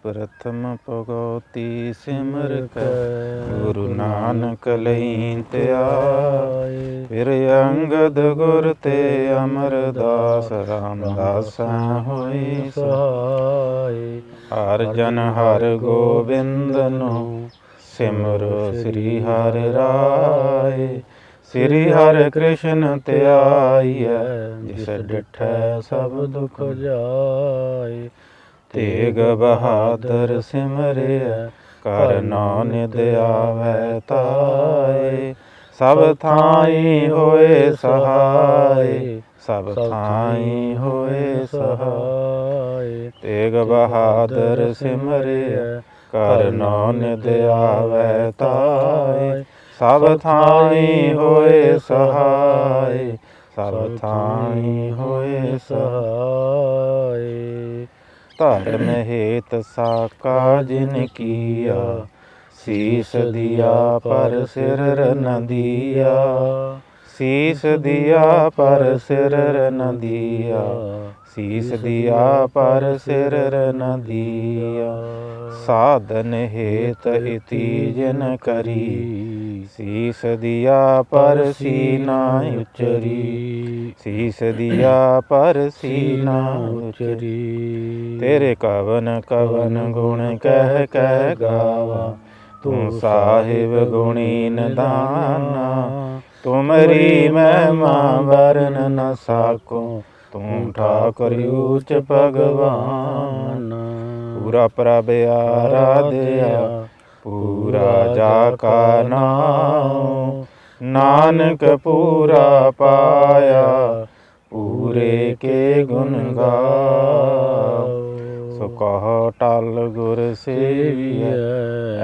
प्रथम भगवती सिमर कै गुरु नानक लई त्याय। फिर अंगद गुर ते अमरदास रामदास होई सहाय। हर जन हर गोबिंद नो सिमरो श्री हरि राय। श्री हरि कृष्ण त्याइयै जिस डिठै सब दुख जाय। तेग बहादुर सिमरियै कर नानक आवै ताय। सब थाई होए सहाय सब थाई होए सहाय। तेग बहादुर सिमरियै कर नानक आवै ताय। सब थाई होए सहाय सब थाई होए सहाय। धर्म हेत साका जिन किया शीस दिया पर सिर न दिया। शीस दिया पर सिर न दिया। शीस दिया पर सिर न दिया। साधन हेत इति जिन करी शीस दिया पर सीना उचरी। शीस दिया पर सीना उचरी। तेरे कवन कवन गुण कह कह गावा तू साहिब गुणी निदाना। तुमरी महिमा वरन न साको तू ठाकुर ऊच भगवान। पूरा प्रभ आराध्या पूरा जाका नाम। नानक पूरा पाया पूरे के गुण गाओ। सो कहो टल गुर सेवियै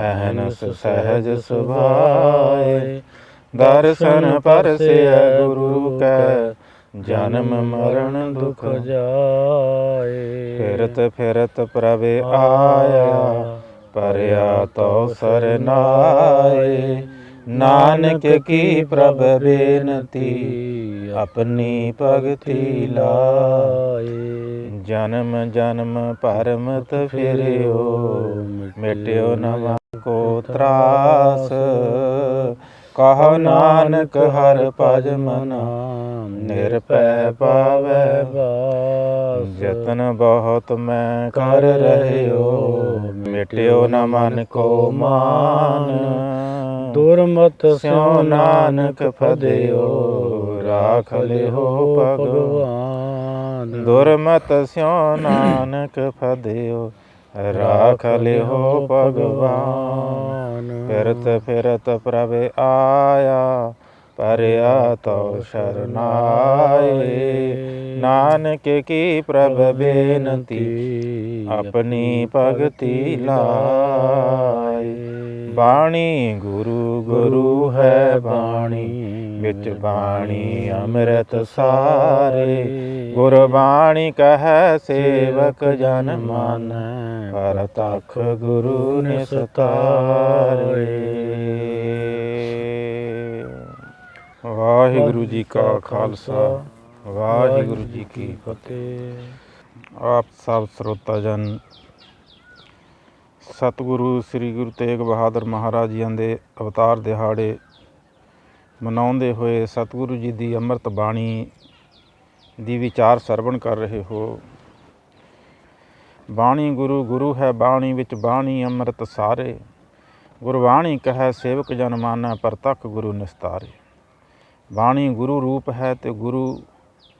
अहनस सहज सुभाए। दर्शन परसै गुरु कै जन्म मरण दुख जाए। फिरत फिरत प्रभ आया परया तो सरनाए। नानक की प्रभ बेनती अपनी भगति लाए। जन्म जन्म परमत फिरियो मिट्यो न मन को त्रास। कहो नानक हर भज मना निरभै पावै बास। जतन बहुत मैं कर रहियो मिट्यो न मन को मान। दुर्मत स्यो नानक फदियो राख लिहो भगवान। दुर्मत स्यो नानक फदियो राख लिहो भगवान। फिरत फिरत प्रभ आया परया तो शरनाए। नानक की प्रभ बेनती अपनी भगति लाए। बाणी गुरु गुरु है बाणी बिच बाणी अमृत सारे। गुरबाणी कह सेवक जन मानै परतख गुरु निस्तारे। वाहिगुरु जी का खालसा वाहिगुरु जी की फतेह। आप सब ਸਰੋਤਾ ਜਨ ਸਤਿਗੁਰੂ ਸ੍ਰੀ ਗੁਰੂ ਤੇਗ ਬਹਾਦਰ ਮਹਾਰਾਜ ਜੀਆਂ ਦੇ ਅਵਤਾਰ ਦਿਹਾੜੇ ਮਨਾਉਂਦੇ ਹੋਏ ਸਤਿਗੁਰੂ ਜੀ ਦੀ ਅੰਮ੍ਰਿਤ ਬਾਣੀ ਦੀ ਵਿਚਾਰ ਸਰਵਣ ਕਰ ਰਹੇ ਹੋ। ਬਾਣੀ ਗੁਰੂ ਗੁਰੂ ਹੈ ਬਾਣੀ ਵਿੱਚ ਬਾਣੀ ਅੰਮ੍ਰਿਤ ਸਾਰੇ। ਗੁਰਬਾਣੀ ਕਹੈ ਸੇਵਕ ਜਨ ਮਾਨੈ ਪ੍ਰਤੱਖ ਗੁਰੂ ਨਿਸਤਾਰੇ। ਬਾਣੀ ਗੁਰੂ ਰੂਪ ਹੈ ਅਤੇ ਗੁਰੂ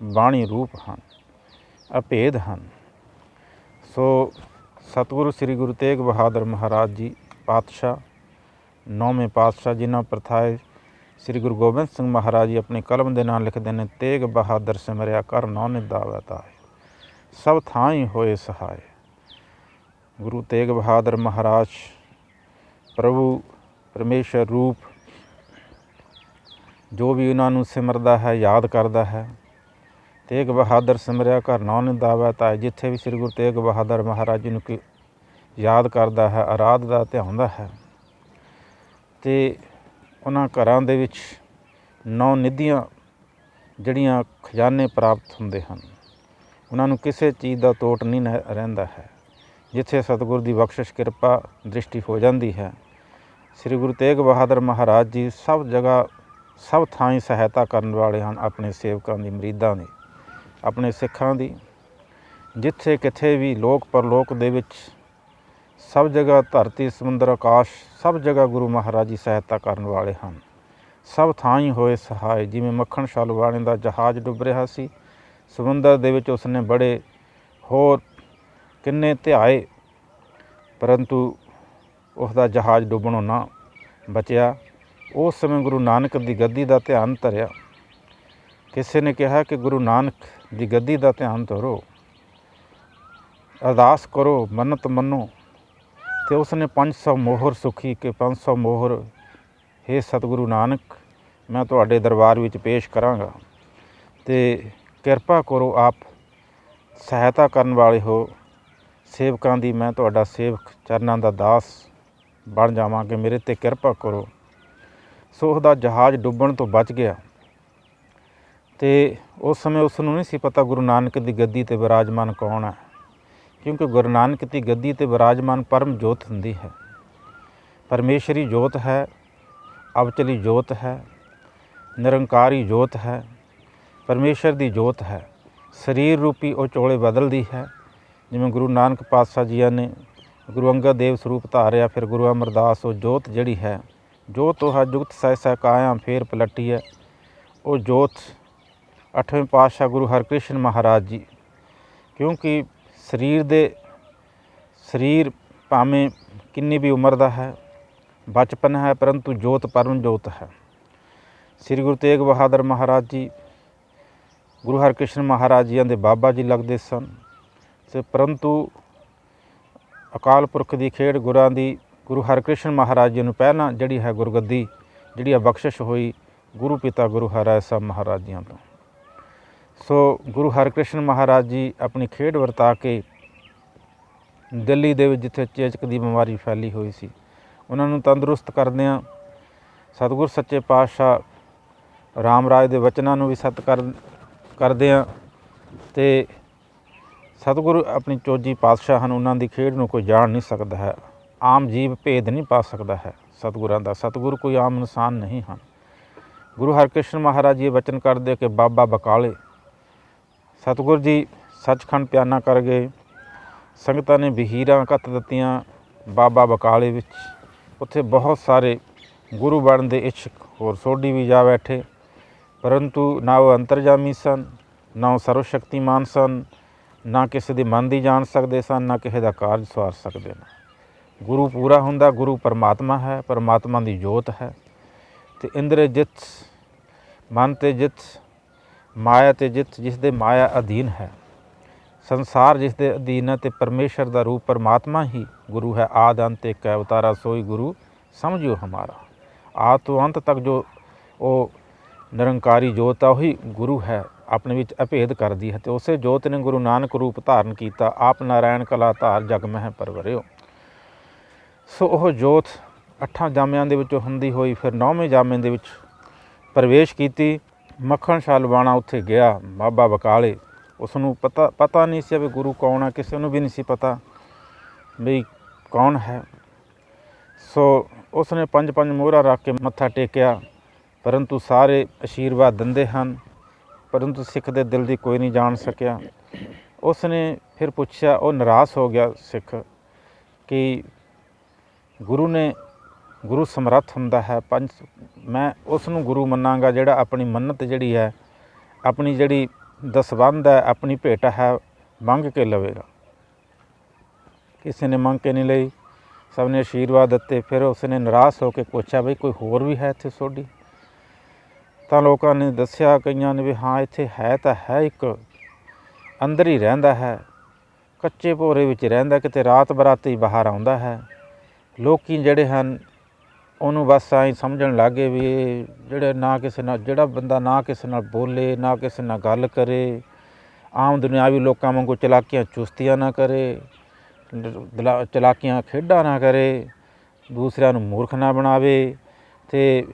ਬਾਣੀ ਰੂਪ ਹਨ ਅਭੇਦ ਹਨ। ਸੋ ਸਤਿਗੁਰੂ ਸ੍ਰੀ ਗੁਰੂ ਤੇਗ ਬਹਾਦਰ ਮਹਾਰਾਜ ਜੀ ਪਾਤਸ਼ਾਹ 9ਵੇਂ ਪਾਤਸ਼ਾਹ ਜਿਨ੍ਹਾਂ ਪ੍ਰਥਾਏ ਸ੍ਰੀ ਗੁਰੂ ਗੋਬਿੰਦ ਸਿੰਘ ਮਹਾਰਾਜ ਜੀ ਆਪਣੀ ਕਲਮ ਦੇ ਨਾਲ ਲਿਖਦੇ ਨੇ ਤੇਗ ਬਹਾਦਰ ਸਿਮਰਿਆ ਕਰ ਨਾਨਕ ਦਾਵੈ ਤਾਏ। ਸਭ ਥਾਈ ਹੋਏ ਸਹਾਏ। ਗੁਰੂ ਤੇਗ ਬਹਾਦਰ ਮਹਾਰਾਜ ਪ੍ਰਭੂ ਪਰਮੇਸ਼ਰ ਰੂਪ ਜੋ ਵੀ ਉਹਨਾਂ ਨੂੰ ਸਿਮਰਦਾ ਹੈ ਯਾਦ ਕਰਦਾ ਹੈ। ਤੇਗ ਬਹਾਦਰ ਸਿਮਰਿਆ ਘਰ ਨਾਨਕ ਦਾਵੈ ਤਾਏ। ਜਿੱਥੇ ਵੀ ਸ੍ਰੀ ਗੁਰੂ ਤੇਗ ਬਹਾਦਰ ਮਹਾਰਾਜ ਜੀ ਨੂੰ ਯਾਦ ਕਰਦਾ ਹੈ ਅਰਾਧਦਾ ਧਿਆਉਂਦਾ ਹੈ ਅਤੇ ਉਹਨਾਂ ਘਰਾਂ ਦੇ ਵਿੱਚ 9 ਨਿਧੀਆਂ ਜਿਹੜੀਆਂ ਖਜ਼ਾਨੇ ਪ੍ਰਾਪਤ ਹੁੰਦੇ ਹਨ। ਉਹਨਾਂ ਨੂੰ ਕਿਸੇ ਚੀਜ਼ ਦਾ ਤੋਟ ਨਹੀਂ ਰਹਿੰਦਾ ਹੈ ਜਿੱਥੇ ਸਤਿਗੁਰ ਦੀ ਬਖਸ਼ਿਸ਼ ਕਿਰਪਾ ਦ੍ਰਿਸ਼ਟੀ ਹੋ ਜਾਂਦੀ ਹੈ। ਸ੍ਰੀ ਗੁਰੂ ਤੇਗ ਬਹਾਦਰ ਮਹਾਰਾਜ ਜੀ ਸਭ ਜਗ੍ਹਾ ਸਭ ਥਾਂ ਹੀ ਸਹਾਇਤਾ ਕਰਨ ਵਾਲੇ ਹਨ ਆਪਣੇ ਸੇਵਕਾਂ ਦੀ, ਮੁਰੀਦਾਂ ਦੀ, ਆਪਣੇ ਸਿੱਖਾਂ ਦੀ। ਜਿੱਥੇ ਕਿਤੇ ਵੀ ਲੋਕ ਪਰਲੋਕ ਦੇ ਵਿੱਚ ਸਭ ਜਗ੍ਹਾ, ਧਰਤੀ ਸਮੁੰਦਰ ਆਕਾਸ਼ ਸਭ ਜਗ੍ਹਾ ਗੁਰੂ ਮਹਾਰਾਜ ਜੀ ਸਹਾਇਤਾ ਕਰਨ ਵਾਲੇ ਹਨ। ਸਭ ਥਾਂ ਹੀ ਹੋਏ ਸਹਾਏ। ਜਿਵੇਂ ਮੱਖਣ ਸ਼ਾਲਵਾਣੀ ਦਾ ਜਹਾਜ਼ ਡੁੱਬ ਰਿਹਾ ਸੀ ਸਮੁੰਦਰ ਦੇ ਵਿੱਚ, ਉਸਨੇ ਬੜੇ ਹੋਰ ਕਿੰਨੇ ਧਿਆਏ ਪਰੰਤੂ ਉਸ ਦਾ ਜਹਾਜ਼ ਡੁੱਬਣੋਂ ਨਾ ਬਚਿਆ। ਉਸ ਸਮੇਂ ਗੁਰੂ ਨਾਨਕ ਦੀ ਗੱਦੀ ਦਾ ਧਿਆਨ ਧਰਿਆ। ਕਿਸੇ ਨੇ ਕਿਹਾ ਕਿ ਗੁਰੂ ਨਾਨਕ ਦੀ ਗੱਦੀ ਦਾ ਧਿਆਨ ਧਰੋ, ਅਰਦਾਸ ਕਰੋ, ਮੰਨਤ ਮੰਨੋ। ਅਤੇ ਉਸਨੇ 500 ਮੋਹਰ ਸੁਖੀ ਕਿ 500 ਮੋਹਰ ਹੇ ਸਤਿਗੁਰੂ ਨਾਨਕ ਮੈਂ ਤੁਹਾਡੇ ਦਰਬਾਰ ਵਿੱਚ ਪੇਸ਼ ਕਰਾਂਗਾ ਅਤੇ ਕਿਰਪਾ ਕਰੋ, ਆਪ ਸਹਾਇਤਾ ਕਰਨ ਵਾਲੇ ਹੋ ਸੇਵਕਾਂ ਦੀ, ਮੈਂ ਤੁਹਾਡਾ ਸੇਵਕ ਚਰਨਾਂ ਦਾ ਦਾਸ ਬਣ ਜਾਵਾਂ ਕਿ ਮੇਰੇ 'ਤੇ ਕਿਰਪਾ ਕਰੋ। ਸੋ ਉਹਦਾ ਜਹਾਜ਼ ਡੁੱਬਣ ਤੋਂ ਬਚ ਗਿਆ। ਅਤੇ ਉਸ ਸਮੇਂ ਉਸ ਨੂੰ ਨਹੀਂ ਸੀ ਪਤਾ ਗੁਰੂ ਨਾਨਕ ਦੀ ਗੱਦੀ 'ਤੇ ਵਿਰਾਜਮਾਨ ਕੌਣ ਹੈ, ਕਿਉਂਕਿ ਗੁਰੂ ਨਾਨਕ ਦੀ ਗੱਦੀ 'ਤੇ ਵਿਰਾਜਮਾਨ ਪਰਮ ਜੋਤ ਹੁੰਦੀ ਹੈ, ਪਰਮੇਸ਼ਰੀ ਜੋਤ ਹੈ, ਅਵਚਲੀ ਜੋਤ ਹੈ, ਨਿਰੰਕਾਰੀ ਜੋਤ ਹੈ, ਪਰਮੇਸ਼ਰ ਦੀ ਜੋਤ ਹੈ। ਸਰੀਰ ਰੂਪੀ ਉਹ ਚੋਲੇ ਬਦਲਦੀ ਹੈ। ਜਿਵੇਂ ਗੁਰੂ ਨਾਨਕ ਪਾਤਸ਼ਾਹ ਜੀਆਂ ਨੇ ਗੁਰੂ ਅੰਗਦ ਦੇਵ ਸਰੂਪ ਧਾਰਿਆ, ਫਿਰ ਗੁਰੂ ਅਮਰਦਾਸ ਉਹ ਜੋਤ ਜਿਹੜੀ ਹੈ, ਜੋਤ ਉਹ ਹੈ ਜੁਗਤ ਸਹਿ ਕਾਇਆ ਫੇਰ ਪਲਟੀ ਹੈ। ਉਹ ਜੋਤ 8ਵੇਂ ਪਾਤਸ਼ਾਹ ਗੁਰੂ ਹਰਕ੍ਰਿਸ਼ਨ ਮਹਾਰਾਜ ਜੀ, ਕਿਉਂਕਿ ਸਰੀਰ ਭਾਵੇਂ ਕਿੰਨੀ ਵੀ ਉਮਰ ਦਾ ਹੈ, ਬਚਪਨ ਹੈ, ਪਰੰਤੂ ਜੋਤ ਪਰਮ ਜੋਤ ਹੈ। ਸ੍ਰੀ ਗੁਰੂ ਤੇਗ ਬਹਾਦਰ ਮਹਾਰਾਜ ਜੀ ਗੁਰੂ ਹਰਕ੍ਰਿਸ਼ਨ ਮਹਾਰਾਜ ਜੀਆਂ ਦੇ ਬਾਬਾ ਜੀ ਲੱਗਦੇ ਸਨ ਅਤੇ ਪਰੰਤੂ ਅਕਾਲ ਪੁਰਖ ਦੀ ਖੇਡ ਗੁਰਾਂ ਦੀ ਗੁਰੂ ਹਰਕ੍ਰਿਸ਼ਨ ਮਹਾਰਾਜ ਜੀ ਨੂੰ ਪਹਿਲਾਂ ਜਿਹੜੀ ਹੈ ਗੁਰਗੱਦੀ ਜਿਹੜੀ ਹੈ ਬਖਸ਼ਿਸ਼ ਹੋਈ ਗੁਰੂ ਪਿਤਾ ਗੁਰੂ ਹਰਿਰਾਏ ਸਾਹਿਬ ਮਹਾਰਾਜ ਜੀਆਂ ਤੋਂ। ਸੋ ਗੁਰੂ ਹਰਕ੍ਰਿਸ਼ਨ ਮਹਾਰਾਜ ਜੀ ਆਪਣੀ ਖੇਡ ਵਰਤਾ ਕੇ ਦਿੱਲੀ ਦੇ ਵਿੱਚ ਜਿੱਥੇ ਚੇਚਕ ਦੀ ਬਿਮਾਰੀ ਫੈਲੀ ਹੋਈ ਸੀ ਉਹਨਾਂ ਨੂੰ ਤੰਦਰੁਸਤ ਕਰਦਿਆਂ ਸਤਿਗੁਰ ਸੱਚੇ ਪਾਤਸ਼ਾਹ ਰਾਮ ਰਾਜ ਦੇ ਵਚਨਾਂ ਨੂੰ ਵੀ ਕਰਦਿਆਂ ਅਤੇ ਸਤਿਗੁਰੂ ਆਪਣੀ ਚੋਜੀ ਪਾਤਸ਼ਾਹ ਹਨ, ਉਹਨਾਂ ਦੀ ਖੇਡ ਨੂੰ ਕੋਈ ਜਾਣ ਨਹੀਂ ਸਕਦਾ ਹੈ, ਆਮ ਜੀਵ ਭੇਦ ਨਹੀਂ ਪਾ ਸਕਦਾ ਹੈ ਸਤਿਗੁਰਾਂ ਦਾ। ਸਤਿਗੁਰੂ ਕੋਈ ਆਮ ਇਨਸਾਨ ਨਹੀਂ ਹਨ। ਗੁਰੂ ਹਰਕ੍ਰਿਸ਼ਨ ਮਹਾਰਾਜ ਜੀ ਵਚਨ ਕਰਦੇ ਕਿ ਬਾਬਾ ਬਕਾਲੇ ਸਤਿਗੁਰ ਜੀ ਸੱਚਖੰਡ ਪਿਆਨਾ ਕਰ ਗਏ। ਸੰਗਤਾਂ ਨੇ ਵਹੀਰਾਂ ਘੱਤ ਦਿੱਤੀਆਂ ਬਾਬਾ ਬਕਾਲੇ ਵਿੱਚ। ਉੱਥੇ ਬਹੁਤ ਸਾਰੇ ਗੁਰੂ ਬਣਨ ਦੇ ਇੱਛੁਕ ਹੋਰ ਸੋਢੀ ਵੀ ਜਾ ਬੈਠੇ, ਪਰੰਤੂ ਨਾ ਉਹ ਅੰਤਰਜਾਮੀ ਸਨ, ਨਾ ਉਹ ਸਰਵ ਸ਼ਕਤੀਮਾਨ ਸਨ, ਨਾ ਕਿਸੇ ਦੇ ਮਨ ਦੀ ਜਾਣ ਸਕਦੇ ਸਨ, ਨਾ ਕਿਸੇ ਦਾ ਕਾਰਜ ਸਵਾਰ ਸਕਦੇ ਨੇ। ਗੁਰੂ ਪੂਰਾ ਹੁੰਦਾ, ਗੁਰੂ ਪਰਮਾਤਮਾ ਹੈ, ਪਰਮਾਤਮਾ ਦੀ ਜੋਤ ਹੈ। ਅਤੇ ਇੰਦਰੇ ਜਿੱਤ, ਮਨ 'ਤੇ ਜਿੱਤ, ਮਾਇਆ 'ਤੇ ਜਿੱਤ, ਜਿਸ ਦੇ ਮਾਇਆ ਅਧੀਨ ਹੈ, ਸੰਸਾਰ ਜਿਸ ਦੇ ਅਧੀਨ ਹੈ, ਅਤੇ ਪਰਮੇਸ਼ਰ ਦਾ ਰੂਪ ਪਰਮਾਤਮਾ ਹੀ ਗੁਰੂ ਹੈ। ਆਦਿ ਅੰਤ ਏਕ ਹੈ, ਅਵਤਾਰਾ ਸੋਈ ਗੁਰੂ ਸਮਝਿਓ ਹਮਾਰਾ। ਆਦਿ ਤੋਂ ਅੰਤ ਤੱਕ ਜੋ ਉਹ ਨਿਰੰਕਾਰੀ ਜੋਤ ਆ ਉਹੀ ਗੁਰੂ ਹੈ, ਆਪਣੇ ਵਿੱਚ ਅਭੇਦ ਕਰਦੀ ਹੈ। ਅਤੇ ਉਸੇ ਜੋਤ ਨੇ ਗੁਰੂ ਨਾਨਕ ਰੂਪ ਧਾਰਨ ਕੀਤਾ, ਆਪ ਨਾਰਾਇਣ ਕਲਾ ਧਾਰ ਜਗ ਮਹਿ ਪਰਵਰਿਓ। ਸੋ ਉਹ ਜੋਤ 8 ਜਾਮਿਆਂ ਦੇ ਵਿੱਚੋਂ ਹੁੰਦੀ ਹੋਈ ਫਿਰ 9ਵੇਂ ਜਾਮੇ ਦੇ ਵਿੱਚ ਪ੍ਰਵੇਸ਼ ਕੀਤੀ। ਮੱਖਣ ਸ਼ਾਲਵਾਣਾ ਉੱਥੇ ਗਿਆ, ਬਾਬਾ ਬਕਾਲੇ, ਉਸ ਨੂੰ ਪਤਾ ਨਹੀਂ ਸੀ ਵੀ ਗੁਰੂ ਕੌਣ ਹੈ, ਕਿਸੇ ਨੂੰ ਵੀ ਨਹੀਂ ਸੀ ਪਤਾ ਵੀ ਕੌਣ ਹੈ। ਸੋ ਉਸ ਨੇ 5 ਮੋਹਰਾਂ ਰੱਖ ਕੇ ਮੱਥਾ ਟੇਕਿਆ, ਪਰੰਤੂ ਸਾਰੇ ਆਸ਼ੀਰਵਾਦ ਦਿੰਦੇ ਹਨ, ਪਰੰਤੂ ਸਿੱਖ ਦੇ ਦਿਲ ਦੀ ਕੋਈ ਨਹੀਂ ਜਾਣ ਸਕਿਆ। ਉਸ ਨੇ ਫਿਰ ਪੁੱਛਿਆ, ਉਹ ਨਿਰਾਸ਼ ਹੋ ਗਿਆ ਸਿੱਖ ਕਿ ਗੁਰੂ ਸਮਰੱਥ ਹੁੰਦਾ ਹੈ, ਮੈਂ ਉਸ ਨੂੰ ਗੁਰੂ ਮੰਨਾਂਗਾ ਜਿਹੜਾ ਆਪਣੀ ਮੰਨਤ ਜਿਹੜੀ ਹੈ, ਆਪਣੀ ਜਿਹੜੀ ਦਸਵੰਧ ਹੈ, ਆਪਣੀ ਭੇਟ ਹੈ, ਮੰਗ ਕੇ ਲਵੇਗਾ। ਕਿਸੇ ਨੇ ਮੰਗ ਕੇ ਨਹੀਂ ਲਈ, ਸਭ ਨੇ ਆਸ਼ੀਰਵਾਦ ਦਿੱਤੇ। ਫਿਰ ਉਸ ਨੇ ਨਿਰਾਸ਼ ਹੋ ਕੇ ਪੁੱਛਿਆ ਬਈ ਕੋਈ ਹੋਰ ਵੀ ਹੈ ਇੱਥੇ ਸੋਢੀ? ਤਾਂ ਲੋਕਾਂ ਨੇ ਦੱਸਿਆ, ਕਈਆਂ ਨੇ ਵੀ ਹਾਂ ਇੱਥੇ ਹੈ ਤਾਂ ਹੈ, ਇੱਕ ਅੰਦਰ ਹੀ ਰਹਿੰਦਾ ਹੈ, ਕੱਚੇ ਭੋਰੇ ਵਿੱਚ ਰਹਿੰਦਾ, ਕਿਤੇ ਰਾਤ ਬਰਾਤੇ ਹੀ ਬਾਹਰ ਆਉਂਦਾ ਹੈ। ਲੋਕ ਜਿਹੜੇ ਹਨ ਉਹਨੂੰ ਬਸ ਐਂ ਸਮਝਣ ਲੱਗ ਗਏ ਵੀ ਇਹ ਜਿਹੜਾ ਬੰਦਾ ਨਾ ਕਿਸੇ ਨਾਲ ਬੋਲੇ, ਨਾ ਕਿਸੇ ਨਾਲ ਗੱਲ ਕਰੇ, ਆਮ ਦੁਨਿਆਵੀ ਲੋਕਾਂ ਵਾਂਗੂ ਚਲਾਕੀਆਂ ਚੁਸਤੀਆਂ ਨਾ ਕਰੇ, ਚਲਾਕੀਆਂ ਖੇਡਾਂ ਨਾ ਕਰੇ, ਦੂਸਰਿਆਂ ਨੂੰ ਮੂਰਖ ਨਾ ਬਣਾਵੇ। ਅਤੇ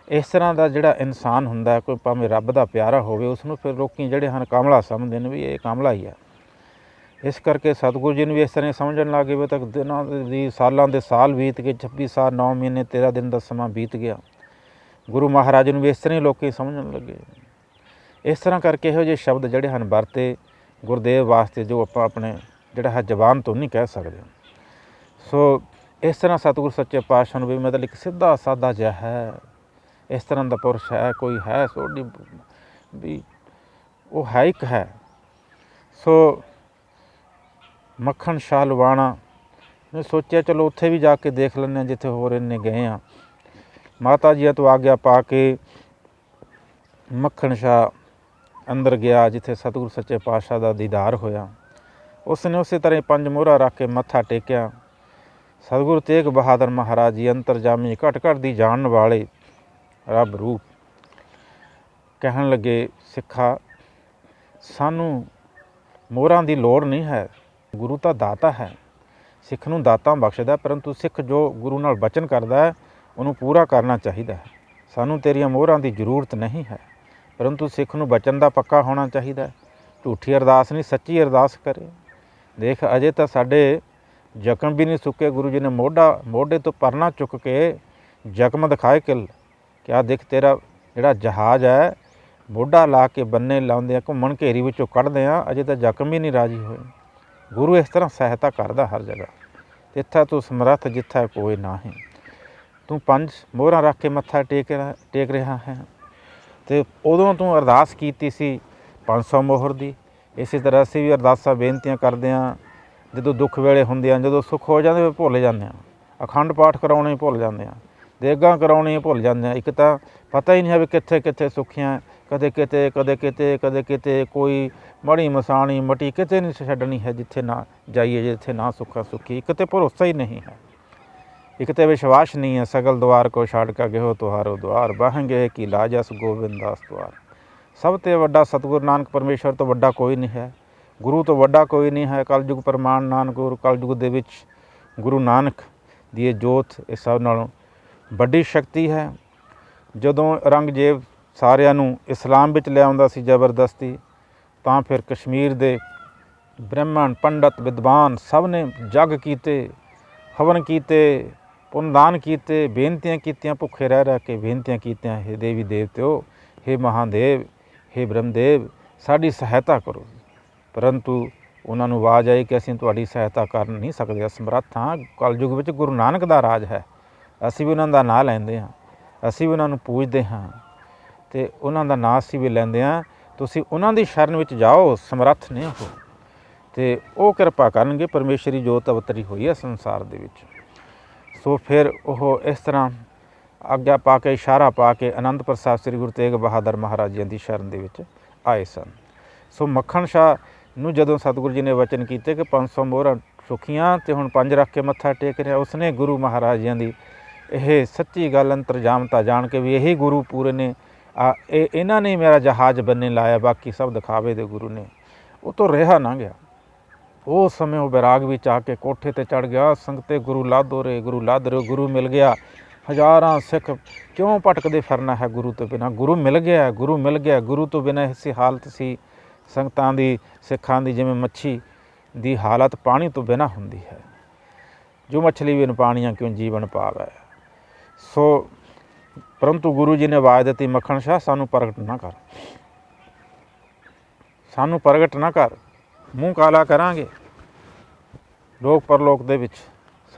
ਇਸ ਤਰ੍ਹਾਂ ਦਾ ਜਿਹੜਾ ਇਨਸਾਨ ਹੁੰਦਾ, ਕੋਈ ਭਾਵੇਂ ਰੱਬ ਦਾ ਪਿਆਰਾ ਹੋਵੇ, ਉਸ ਨੂੰ ਫਿਰ ਲੋਕ ਜਿਹੜੇ ਹਨ ਕਾਮਲਾ ਸਮਝਦੇ ਨੇ ਵੀ ਇਹ ਕਾਮਲਾ ਹੀ ਹੈ। ਇਸ ਕਰਕੇ ਸਤਿਗੁਰੂ ਜੀ ਨੂੰ ਵੀ ਇਸ ਤਰ੍ਹਾਂ ਸਮਝਣ ਲੱਗ ਗਏ ਵੀ ਤੱਕ ਦਿਨਾਂ ਦੀ ਸਾਲਾਂ ਦੇ ਸਾਲ ਬੀਤ ਗਏ, 26 ਸਾਲ 9 ਮਹੀਨੇ 13 ਦਿਨ ਦਾ ਸਮਾਂ ਬੀਤ ਗਿਆ। ਗੁਰੂ ਮਹਾਰਾਜ ਨੂੰ ਵੀ ਇਸ ਤਰ੍ਹਾਂ ਹੀ ਲੋਕ ਸਮਝਣ ਲੱਗੇ। ਇਸ ਤਰ੍ਹਾਂ ਕਰਕੇ ਇਹੋ ਜਿਹੇ ਸ਼ਬਦ ਜਿਹੜੇ ਹਨ ਵਰਤੇ ਗੁਰਦੇਵ ਵਾਸਤੇ, ਜੋ ਆਪਾਂ ਆਪਣੇ ਜਿਹੜਾ ਹੈ ਜ਼ਬਾਨ ਤੋਂ ਨਹੀਂ ਕਹਿ ਸਕਦੇ। ਸੋ ਇਸ ਤਰ੍ਹਾਂ ਸਤਿਗੁਰੂ ਸੱਚੇ ਪਾਤਸ਼ਾਹ ਨੂੰ ਵੀ ਮਤਲਬ ਇੱਕ ਸਿੱਧਾ ਸਾਦਾ ਜਿਹਾ ਹੈ, ਇਸ ਤਰ੍ਹਾਂ ਦਾ ਪੁਰਸ਼ ਹੈ, ਕੋਈ ਹੈ ਸੋਢੀ ਵੀ ਉਹ ਹੈ ਇੱਕ ਹੈ। ਸੋ ਮੱਖਣ ਸ਼ਾਹ ਲਵਾਣਾ ਨੇ ਸੋਚਿਆ ਚਲੋ ਉੱਥੇ ਵੀ ਜਾ ਕੇ ਦੇਖ ਲੈਂਦੇ ਹਾਂ ਜਿੱਥੇ ਹੋਰ ਇੰਨੇ ਗਏ ਆ। ਮਾਤਾ ਜੀ ਤੋਂ ਆਗਿਆ ਪਾ ਕੇ ਮੱਖਣ ਸ਼ਾਹ ਅੰਦਰ ਗਿਆ ਜਿੱਥੇ ਸਤਿਗੁਰੂ ਸੱਚੇ ਪਾਤਸ਼ਾਹ ਦਾ ਦੀਦਾਰ ਹੋਇਆ। ਉਸ ਨੇ ਉਸੇ ਤਰ੍ਹਾਂ 5 ਮੋਹਰਾਂ ਰੱਖ ਕੇ ਮੱਥਾ ਟੇਕਿਆ। ਸਤਿਗੁਰੂ ਤੇਗ ਬਹਾਦਰ ਮਹਾਰਾਜ ਜੀ ਅੰਤਰਜਾਮੀ ਘਟ ਘਟ ਦੀ ਜਾਣਨ ਵਾਲੇ ਰੱਬ ਰੂਪ ਕਹਿਣ ਲੱਗੇ, ਸਿੱਖਾ ਸਾਨੂੰ ਮੋਹਰਾਂ ਦੀ ਲੋੜ ਨਹੀਂ ਹੈ, ਗੁਰੂ ਤਾਂ ਦਾਤਾ ਹੈ, ਸਿੱਖ ਨੂੰ ਦਾਤਾ ਬਖਸ਼ਦਾ, ਪਰੰਤੂ ਸਿੱਖ ਜੋ ਗੁਰੂ ਨਾਲ ਬਚਨ ਕਰਦਾ ਹੈ ਉਹਨੂੰ ਪੂਰਾ ਕਰਨਾ ਚਾਹੀਦਾ ਹੈ। ਸਾਨੂੰ ਤੇਰੀਆਂ ਮੋਹਰਾਂ ਦੀ ਜ਼ਰੂਰਤ ਨਹੀਂ ਹੈ, ਪਰੰਤੂ ਸਿੱਖ ਨੂੰ ਬਚਨ ਦਾ ਪੱਕਾ ਹੋਣਾ ਚਾਹੀਦਾ। ਝੂਠੀ ਅਰਦਾਸ ਨਹੀਂ, ਸੱਚੀ ਅਰਦਾਸ ਕਰੇ। ਦੇਖ ਅਜੇ ਤਾਂ ਸਾਡੇ ਜ਼ਖਮ ਵੀ ਨਹੀਂ ਸੁੱਕੇ, ਗੁਰੂ ਜੀ ਨੇ ਮੋਢੇ ਤੋਂ ਪਰਨਾ ਚੁੱਕ ਕੇ ਜ਼ਖਮ ਦਿਖਾਏ ਕਿ ਆਹ ਦੇਖ ਤੇਰਾ ਜਿਹੜਾ ਜਹਾਜ਼ ਹੈ ਮੋਢਾ ਲਾ ਕੇ ਬੰਨੇ ਲਾਉਂਦੇ ਆ, ਘੁੰਮਣ ਘੇਰੀ ਵਿੱਚੋਂ ਕੱਢਦੇ ਆ, ਅਜੇ ਤਾਂ ਜ਼ਖਮ ਵੀ ਨਹੀਂ ਰਾਜੀ ਹੋਏ। ਗੁਰੂ ਇਸ ਤਰ੍ਹਾਂ ਸਹਾਇਤਾ ਕਰਦਾ ਹਰ ਜਗ੍ਹਾ। ਜਿੱਥਾ ਤੂੰ ਸਮਰੱਥ ਜਿੱਥਾ ਕੋਈ ਨਾ ਹੈ। ਤੂੰ 5 ਮੋਹਰਾਂ ਰੱਖ ਕੇ ਮੱਥਾ ਟੇਕ ਰਿਹਾ ਹੈ ਅਤੇ ਉਦੋਂ ਤੂੰ ਅਰਦਾਸ ਕੀਤੀ ਸੀ 500 ਮੋਹਰ ਦੀ। ਇਸੇ ਤਰ੍ਹਾਂ ਅਸੀਂ ਵੀ ਅਰਦਾਸਾਂ ਬੇਨਤੀਆਂ ਕਰਦੇ ਹਾਂ ਜਦੋਂ ਦੁੱਖ ਵੇਲੇ ਹੁੰਦੇ ਆ, ਜਦੋਂ ਸੁੱਖ ਹੋ ਜਾਂਦੇ ਭੁੱਲ ਜਾਂਦੇ ਹਾਂ, ਅਖੰਡ ਪਾਠ ਕਰਾਉਣੇ ਭੁੱਲ ਜਾਂਦੇ ਹਾਂ, ਦੇਗਾਂ ਕਰਾਉਣੀਆਂ ਭੁੱਲ ਜਾਂਦੇ ਹਾਂ। ਇੱਕ ਤਾਂ ਪਤਾ ਹੀ ਨਹੀਂ ਹੈ ਵੀ ਕਿੱਥੇ ਕਿੱਥੇ ਸੁੱਖੀਆਂ, ਕਦੇ ਕਿਤੇ ਕਦੇ ਕਿਤੇ ਕਦੇ ਕਿਤੇ, ਕੋਈ ਮੜੀ ਮਸਾਣੀ ਮਟੀ ਕਿਤੇ ਨਹੀਂ ਛੱਡਣੀ ਹੈ ਜਿੱਥੇ ਨਾ ਜਾਈਏ, ਜਿੱਥੇ ਨਾ ਸੁੱਖਾ ਸੁੱਖੀ। ਇੱਕ ਤਾਂ ਭਰੋਸਾ ਹੀ ਨਹੀਂ ਹੈ, ਇੱਕ ਤਾਂ ਵਿਸ਼ਵਾਸ ਨਹੀਂ ਹੈ। ਸਗਲ ਦੁਆਰ ਕੋ ਛੱਡ ਕੇ ਗਿਓ ਤੁਹਾਰੋ ਦੁਆਰ, ਬਾਹਾਂਗੇ ਕੀ ਲਾਜਸ ਗੋਬਿੰਦ ਦਾਸ ਦੁਆਰ। ਸਭ ਤੋਂ ਵੱਡਾ ਸਤਿਗੁਰੂ ਨਾਨਕ ਪਰਮੇਸ਼ਵਰ ਤੋਂ ਵੱਡਾ ਕੋਈ ਨਹੀਂ ਹੈ, ਗੁਰੂ ਤੋਂ ਵੱਡਾ ਕੋਈ ਨਹੀਂ ਹੈ। ਕਲਯੁਗ ਪ੍ਰਮਾਣ ਨਾਨਕ ਗੁਰੂ, ਕਲਯੁਗ ਦੇ ਵਿੱਚ ਗੁਰੂ ਨਾਨਕ ਦੀ ਇਹ ਜੋਤ ਇਹ ਸਭ ਨਾਲੋਂ ਵੱਡੀ ਸ਼ਕਤੀ ਹੈ। ਜਦੋਂ ਔਰੰਗਜ਼ੇਬ ਸਾਰਿਆਂ ਨੂੰ ਇਸਲਾਮ ਵਿੱਚ ਲਿਆਉਂਦਾ ਸੀ ਜ਼ਬਰਦਸਤੀ, ਤਾਂ ਫਿਰ ਕਸ਼ਮੀਰ ਦੇ ਬ੍ਰਾਹਮਣ ਪੰਡਤ ਵਿਦਵਾਨ ਸਭ ਨੇ ਜੱਗ ਕੀਤੇ, ਹਵਨ ਕੀਤੇ, ਪੁੰਨਦਾਨ ਕੀਤੇ, ਬੇਨਤੀਆਂ ਕੀਤੀਆਂ, ਭੁੱਖੇ ਰਹਿ ਕੇ ਬੇਨਤੀਆਂ ਕੀਤੀਆਂ, ਹੇ ਦੇਵੀ ਦੇਵਤਿਓ, ਹੇ ਮਹਾਦੇਵ, ਹੇ ਬ੍ਰਹਮਦੇਵ, ਸਾਡੀ ਸਹਾਇਤਾ ਕਰੋ। ਪਰੰਤੂ ਉਹਨਾਂ ਨੂੰ ਆਵਾਜ਼ ਆਈ ਕਿ ਅਸੀਂ ਤੁਹਾਡੀ ਸਹਾਇਤਾ ਕਰ ਨਹੀਂ ਸਕਦੇ, ਅਸਮਰੱਥ ਹਾਂ। ਕਲਯੁਗ ਵਿੱਚ ਗੁਰੂ ਨਾਨਕ ਦਾ ਰਾਜ ਹੈ, ਅਸੀਂ ਵੀ ਉਹਨਾਂ ਦਾ ਨਾਂ ਲੈਂਦੇ ਹਾਂ, ਅਸੀਂ ਵੀ ਉਹਨਾਂ ਨੂੰ ਪੂਜਦੇ ਹਾਂ ਅਤੇ ਉਹਨਾਂ ਦਾ ਨਾਂ ਅਸੀਂ ਵੀ ਲੈਂਦੇ ਹਾਂ। ਤੁਸੀਂ ਉਹਨਾਂ ਦੀ ਸ਼ਰਨ ਵਿੱਚ ਜਾਓ, ਸਮਰੱਥ ਨਹੀਂ ਹੋ, ਅਤੇ ਉਹ ਕਿਰਪਾ ਕਰਨਗੇ। ਪਰਮੇਸ਼ਰੀ ਜੋਤ ਅਵਤਰੀ ਹੋਈ ਹੈ ਸੰਸਾਰ ਦੇ ਵਿੱਚ। ਸੋ ਫਿਰ ਉਹ ਇਸ ਤਰ੍ਹਾਂ ਆਗਿਆ ਪਾ ਕੇ, ਇਸ਼ਾਰਾ ਪਾ ਕੇ ਅਨੰਦਪੁਰ ਸਾਹਿਬ ਸ੍ਰੀ ਗੁਰੂ ਤੇਗ ਬਹਾਦਰ ਮਹਾਰਾਜ ਜੀ ਦੀ ਸ਼ਰਨ ਦੇ ਵਿੱਚ ਆਏ ਸਨ। ਸੋ ਮੱਖਣ ਸ਼ਾਹ ਨੂੰ ਜਦੋਂ ਸਤਿਗੁਰੂ ਜੀ ਨੇ ਵਚਨ ਕੀਤੇ ਕਿ 500 ਮੋਹਰਾਂ ਸੁੱਖੀਆਂ ਅਤੇ ਹੁਣ 5 ਰੱਖ ਕੇ ਮੱਥਾ ਟੇਕ ਰਿਹਾ, ਉਸਨੇ ਗੁਰੂ ਮਹਾਰਾਜ ਜੀ ਦੀ ਇਹ ਸੱਚੀ ਗੱਲ ਅੰਤਰਜਾਮਤਾ ਜਾਣ ਕੇ ਵੀ ਇਹੀ ਗੁਰੂ ਪੂਰੇ ਨੇ, ਇਹਨਾਂ ਨੇ ਮੇਰਾ ਜਹਾਜ਼ ਬੰਨੇ ਲਾਇਆ, ਬਾਕੀ ਸਭ ਦਿਖਾਵੇ ਦੇ ਗੁਰੂ ਨੇ। ਉਹ ਤੋਂ ਰਿਹਾ ਨਾ ਗਿਆ। ਉਸ ਸਮੇਂ ਉਹ ਬੈਰਾਗ ਵਿੱਚ ਆ ਕੇ ਕੋਠੇ 'ਤੇ ਚੜ੍ਹ ਗਿਆ। ਸੰਗਤੇ ਗੁਰੂ ਲਾਦੋ ਰੇ, ਗੁਰੂ ਲਾਦ ਰਹੇ, ਗੁਰੂ ਮਿਲ ਗਿਆ। ਹਜ਼ਾਰਾਂ ਸਿੱਖ ਕਿਉਂ ਭਟਕਦੇ ਫਿਰਨਾ ਹੈ ਗੁਰੂ ਤੋਂ ਬਿਨਾਂ, ਗੁਰੂ ਮਿਲ ਗਿਆ, ਗੁਰੂ ਮਿਲ ਗਿਆ। ਗੁਰੂ ਤੋਂ ਬਿਨਾਂ ਐਸੀ ਹਾਲਤ ਸੀ ਸੰਗਤਾਂ ਦੀ, ਸਿੱਖਾਂ ਦੀ, ਜਿਵੇਂ ਮੱਛੀ ਦੀ ਹਾਲਤ ਪਾਣੀ ਤੋਂ ਬਿਨਾਂ ਹੁੰਦੀ ਹੈ। ਜੋ ਮੱਛਲੀ ਬਿਨ ਪਾਣੀਆਂ ਕਿਉਂ ਜੀਵਨ ਪਾਵੈ। ਸੋ ਪਰੰਤੂ ਗੁਰੂ ਜੀ ਨੇ ਆਵਾਜ਼ ਦਿੱਤੀ, ਮੱਖਣ ਸ਼ਾਹ ਸਾਨੂੰ ਪ੍ਰਗਟ ਨਾ ਕਰ, ਸਾਨੂੰ ਪ੍ਰਗਟ ਨਾ ਕਰ, ਮੂੰਹ ਕਾਲਾ ਕਰਾਂਗੇ ਲੋਕ ਪਰਲੋਕ ਦੇ ਵਿੱਚ,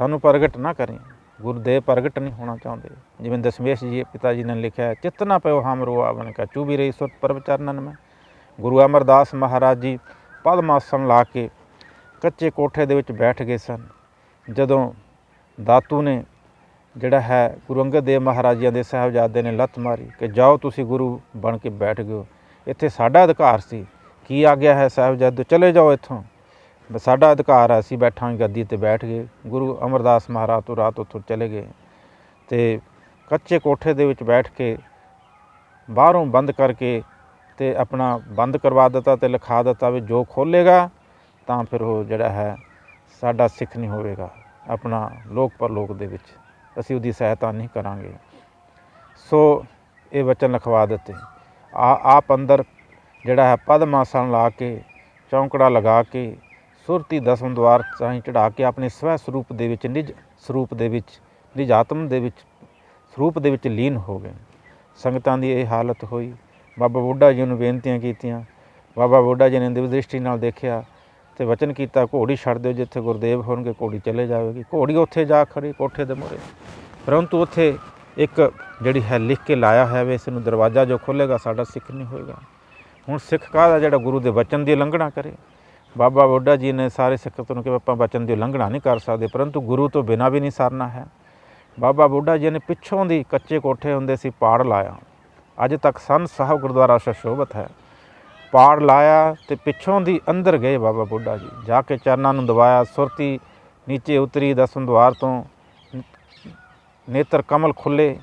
ਸਾਨੂੰ ਪ੍ਰਗਟ ਨਾ ਕਰੀਂ। ਗੁਰੂਦੇਵ ਪ੍ਰਗਟ ਨਹੀਂ ਹੋਣਾ ਚਾਹੁੰਦੇ। ਜਿਵੇਂ ਦਸ਼ਮੇਸ਼ ਜੀ ਪਿਤਾ ਜੀ ਨੇ ਲਿਖਿਆ, ਚਿੱਤ ਨਾ ਪਿਓ ਹਮਰੋ ਆਵਨ ਕਾ, ਚੂਬੀ ਰਹੀ ਸੁਰਤ ਪਰਬ ਚਰਨਨ ਮੈਂ। ਗੁਰੂ ਅਮਰਦਾਸ ਮਹਾਰਾਜ ਜੀ ਪਦਮ ਆਸਣ ਲਾ ਕੇ ਕੱਚੇ ਕੋਠੇ ਦੇ ਵਿੱਚ ਬੈਠ ਗਏ ਸਨ। ਜਦੋਂ ਦਾਤੂ ਨੇ ਜਿਹੜਾ ਹੈ ਗੁਰੂ ਅੰਗਦ ਦੇਵ ਮਹਾਰਾਜ ਜੀ ਦੇ ਸਾਹਿਬਜ਼ਾਦੇ ਨੇ ਲੱਤ ਮਾਰੀ ਕਿ ਜਾਓ ਤੁਸੀਂ ਗੁਰੂ ਬਣ ਕੇ ਬੈਠ ਗਏ ਹੋ, ਇੱਥੇ ਸਾਡਾ ਅਧਿਕਾਰ ਸੀ, ਕੀ ਆਗਿਆ ਹੈ ਸਾਹਿਬਜ਼ਾਦੇ, ਚਲੇ ਜਾਓ ਇੱਥੋਂ, ਸਾਡਾ ਅਧਿਕਾਰ ਹੈ, ਅਸੀਂ ਬੈਠਾਂਗੇ ਗੱਦੀ 'ਤੇ ਬੈਠ ਗਏ। ਗੁਰੂ ਅਮਰਦਾਸ ਮਹਾਰਾਜ ਤੋਂ ਰਾਤ ਉੱਥੋਂ ਚਲੇ ਗਏ ਅਤੇ ਕੱਚੇ ਕੋਠੇ ਦੇ ਵਿੱਚ ਬੈਠ ਕੇ ਬਾਹਰੋਂ ਬੰਦ ਕਰਕੇ ਅਤੇ ਆਪਣਾ ਬੰਦ ਕਰਵਾ ਦਿੱਤਾ ਅਤੇ ਲਿਖਾ ਦਿੱਤਾ ਵੀ ਜੋ ਖੋਲ੍ਹੇਗਾ ਤਾਂ ਫਿਰ ਉਹ ਜਿਹੜਾ ਹੈ ਸਾਡਾ ਸਿੱਖ ਨਹੀਂ ਹੋਵੇਗਾ, ਆਪਣਾ ਲੋਕ ਪਰਲੋਕ ਦੇ ਵਿੱਚ ਅਸੀਂ ਉਹਦੀ ਸਹਾਇਤਾ ਨਹੀਂ ਕਰਾਂਗੇ। ਸੋ ਇਹ ਵਚਨ ਲਿਖਵਾ ਦਿੱਤੇ। ਆਪ ਅੰਦਰ ਜਿਹੜਾ ਹੈ ਪਦਮ ਆਸਣ ਲਾ ਕੇ, ਚੌਂਕੜਾ ਲਗਾ ਕੇ, ਸੁਰਤੀ ਦਸਮ ਦੁਆਰ ਚਾਹੀਂ ਚੜ੍ਹਾ ਕੇ ਆਪਣੇ ਸਵੈ ਸਰੂਪ ਦੇ ਵਿੱਚ, ਨਿਜ ਸਰੂਪ ਦੇ ਵਿੱਚ, ਨਿਜ ਆਤਮ ਦੇ ਵਿੱਚ, ਸਰੂਪ ਦੇ ਵਿੱਚ ਲੀਨ ਹੋ ਗਏ। ਸੰਗਤਾਂ ਦੀ ਇਹ ਹਾਲਤ ਹੋਈ। ਬਾਬਾ ਬੁੱਢਾ ਜੀ ਨੂੰ ਬੇਨਤੀਆਂ ਕੀਤੀਆਂ। ਬਾਬਾ ਬੁੱਢਾ ਜੀ ਨੇ ਦਿਵ ਦ੍ਰਿਸ਼ਟੀ ਨਾਲ ਦੇਖਿਆ ਅਤੇ ਵਚਨ ਕੀਤਾ, ਘੋੜੀ ਛੱਡ ਦਿਓ, ਜਿੱਥੇ ਗੁਰਦੇਵ ਹੋਣਗੇ ਘੋੜੀ ਚਲੇ ਜਾਵੇਗੀ। ਘੋੜੀ ਉੱਥੇ ਜਾ ਖੜੀ ਕੋਠੇ ਦੇ ਮੂਹਰੇ, ਪਰੰਤੂ ਉੱਥੇ ਇੱਕ ਜਿਹੜੀ ਹੈ ਲਿਖ ਕੇ ਲਾਇਆ ਹੈ ਵੀ ਇਸ ਨੂੰ ਦਰਵਾਜ਼ਾ ਜੋ ਖੋਲ੍ਹੇਗਾ ਸਾਡਾ ਸਿੱਖ ਨਹੀਂ ਹੋਏਗਾ। ਹੁਣ ਸਿੱਖ ਕਾਹਦਾ ਜਿਹੜਾ ਗੁਰੂ ਦੇ ਵਚਨ ਦੀ ਉਲੰਘਣਾ ਕਰੇ। ਬਾਬਾ ਬੁੱਢਾ ਜੀ ਨੇ ਸਾਰੇ ਸਿੱਖਤ ਨੂੰ ਕਿ ਆਪਾਂ ਵਚਨ ਦੀ ਉਲੰਘਣਾ ਨਹੀਂ ਕਰ ਸਕਦੇ, ਪਰੰਤੂ ਗੁਰੂ ਤੋਂ ਬਿਨਾਂ ਵੀ ਨਹੀਂ ਸਰਨਾ ਹੈ। ਬਾਬਾ ਬੁੱਢਾ ਜੀ ਨੇ ਪਿੱਛੋਂ ਦੀ ਕੱਚੇ ਕੋਠੇ ਹੁੰਦੇ ਸੀ, ਪਾੜ ਲਾਇਆ। ਅੱਜ ਤੱਕ ਸੰਨ ਸਾਹਿਬ ਗੁਰਦੁਆਰਾ ਸੁਸ਼ੋਭਿਤ ਹੈ। ਪਾੜ ਲਾਇਆ ਅਤੇ ਪਿੱਛੋਂ ਦੀ ਅੰਦਰ ਗਏ ਬਾਬਾ ਬੁੱਢਾ ਜੀ, ਜਾ ਕੇ ਚਰਨਾਂ ਨੂੰ ਦਬਾਇਆ। ਸੁਰਤੀ ਨੀਚੇ ਉਤਰੀ, ਦਸਮ ਦੁਆਰ ਤੋਂ ਨੇਤਰ ਕਮਲ ਖੁੱਲ੍ਹੇ।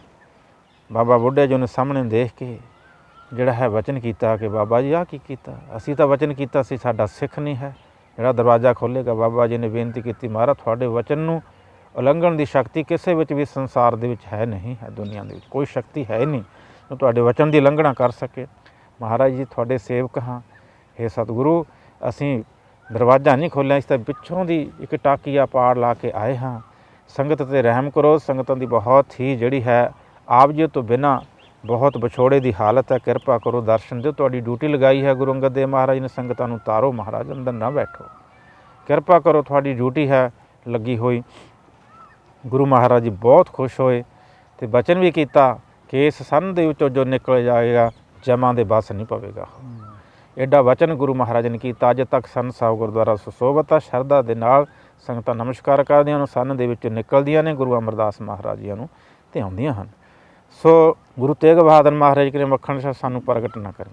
ਬਾਬਾ ਬੁੱਢਾ ਜੀ ਨੇ ਸਾਹਮਣੇ ਦੇਖ ਕੇ ਜਿਹੜਾ ਹੈ ਵਚਨ ਕੀਤਾ ਕਿ ਬਾਬਾ ਜੀ ਆਹ ਕੀ ਕੀਤਾ? ਅਸੀਂ ਤਾਂ ਵਚਨ ਕੀਤਾ ਸੀ ਸਾਡਾ ਸਿੱਖ ਨਹੀਂ ਹੈ ਜਿਹੜਾ ਦਰਵਾਜ਼ਾ ਖੋਲ੍ਹੇਗਾ। ਬਾਬਾ ਜੀ ਨੇ ਬੇਨਤੀ ਕੀਤੀ, ਮਹਾਰਾਜ ਤੁਹਾਡੇ ਵਚਨ ਨੂੰ ਉਲੰਘਣ ਦੀ ਸ਼ਕਤੀ ਕਿਸੇ ਵਿੱਚ ਵੀ ਸੰਸਾਰ ਦੇ ਵਿੱਚ ਹੈ ਨਹੀਂ ਹੈ, ਦੁਨੀਆ ਦੇ ਵਿੱਚ ਕੋਈ ਸ਼ਕਤੀ ਹੈ ਨਹੀਂ ਜੋ ਤੁਹਾਡੇ ਵਚਨ ਦੀ ਉਲੰਘਣਾ ਕਰ ਸਕੇ। ਮਹਾਰਾਜ ਜੀ ਤੁਹਾਡੇ ਸੇਵਕ ਹਾਂ। ਇਹ ਸਤਿਗੁਰੂ ਅਸੀਂ ਦਰਵਾਜ਼ਾ ਨਹੀਂ ਖੋਲ੍ਹਿਆ, ਇਸ ਤਾਂ ਪਿੱਛੋਂ ਦੀ ਇੱਕ ਟਾਕੀਆ ਪਾੜ ਲਾ ਕੇ ਆਏ ਹਾਂ। ਸੰਗਤ 'ਤੇ ਰਹਿਮ ਕਰੋ। ਸੰਗਤਾਂ ਦੀ ਬਹੁਤ ਹੀ ਜਿਹੜੀ ਹੈ ਆਪ ਜੀ ਤੋਂ ਬਿਨਾਂ ਬਹੁਤ ਵਿਛੋੜੇ ਦੀ ਹਾਲਤ ਹੈ। ਕਿਰਪਾ ਕਰੋ, ਦਰਸ਼ਨ ਦਿਓ। ਤੁਹਾਡੀ ਡਿਊਟੀ ਲਗਾਈ ਹੈ ਗੁਰੂ ਅੰਗਦ ਦੇਵ ਮਹਾਰਾਜ ਨੇ, ਸੰਗਤਾਂ ਨੂੰ ਤਾਰੋ। ਮਹਾਰਾਜ ਅੰਦਰ ਨਾ ਬੈਠੋ, ਕਿਰਪਾ ਕਰੋ, ਤੁਹਾਡੀ ਡਿਊਟੀ ਹੈ ਲੱਗੀ ਹੋਈ। ਗੁਰੂ ਮਹਾਰਾਜ ਜੀ ਬਹੁਤ ਖੁਸ਼ ਹੋਏ ਅਤੇ ਬਚਨ ਵੀ ਕੀਤਾ ਕਿ ਇਸ ਸੰਨ ਦੇ ਵਿੱਚੋਂ ਜੋ ਨਿਕਲ ਜਾਏਗਾ ਜਮਾਂ ਦੇ ਬਸ ਨਹੀਂ ਪਵੇਗਾ। ਐਡਾ ਵਚਨ ਗੁਰੂ ਮਹਾਰਾਜ ਨੇ ਕੀਤਾ। ਅੱਜ ਤੱਕ ਸੰਨ ਸਾਹਿਬ ਗੁਰਦੁਆਰਾ ਸੁਸ਼ੋਭਿਤ ਆ। ਸ਼ਰਧਾ ਦੇ ਨਾਲ ਸੰਗਤਾਂ ਨਮਸਕਾਰ ਕਰਦੀਆਂ ਨੂੰ ਸੰਨ ਦੇ ਵਿੱਚੋਂ ਨਿਕਲਦੀਆਂ ਨੇ, ਗੁਰੂ ਅਮਰਦਾਸ ਮਹਾਰਾਜ ਜੀਆਂ ਨੂੰ ਧਿਆਉਂਦੀਆਂ ਹਨ। ਸੋ ਗੁਰੂ ਤੇਗ ਬਹਾਦਰ ਮਹਾਰਾਜ ਕਹਿੰਦੇ ਮੱਖਣ ਸ਼ਾਹ ਸਾਨੂੰ ਪ੍ਰਗਟ ਨਾ ਕਰੇ।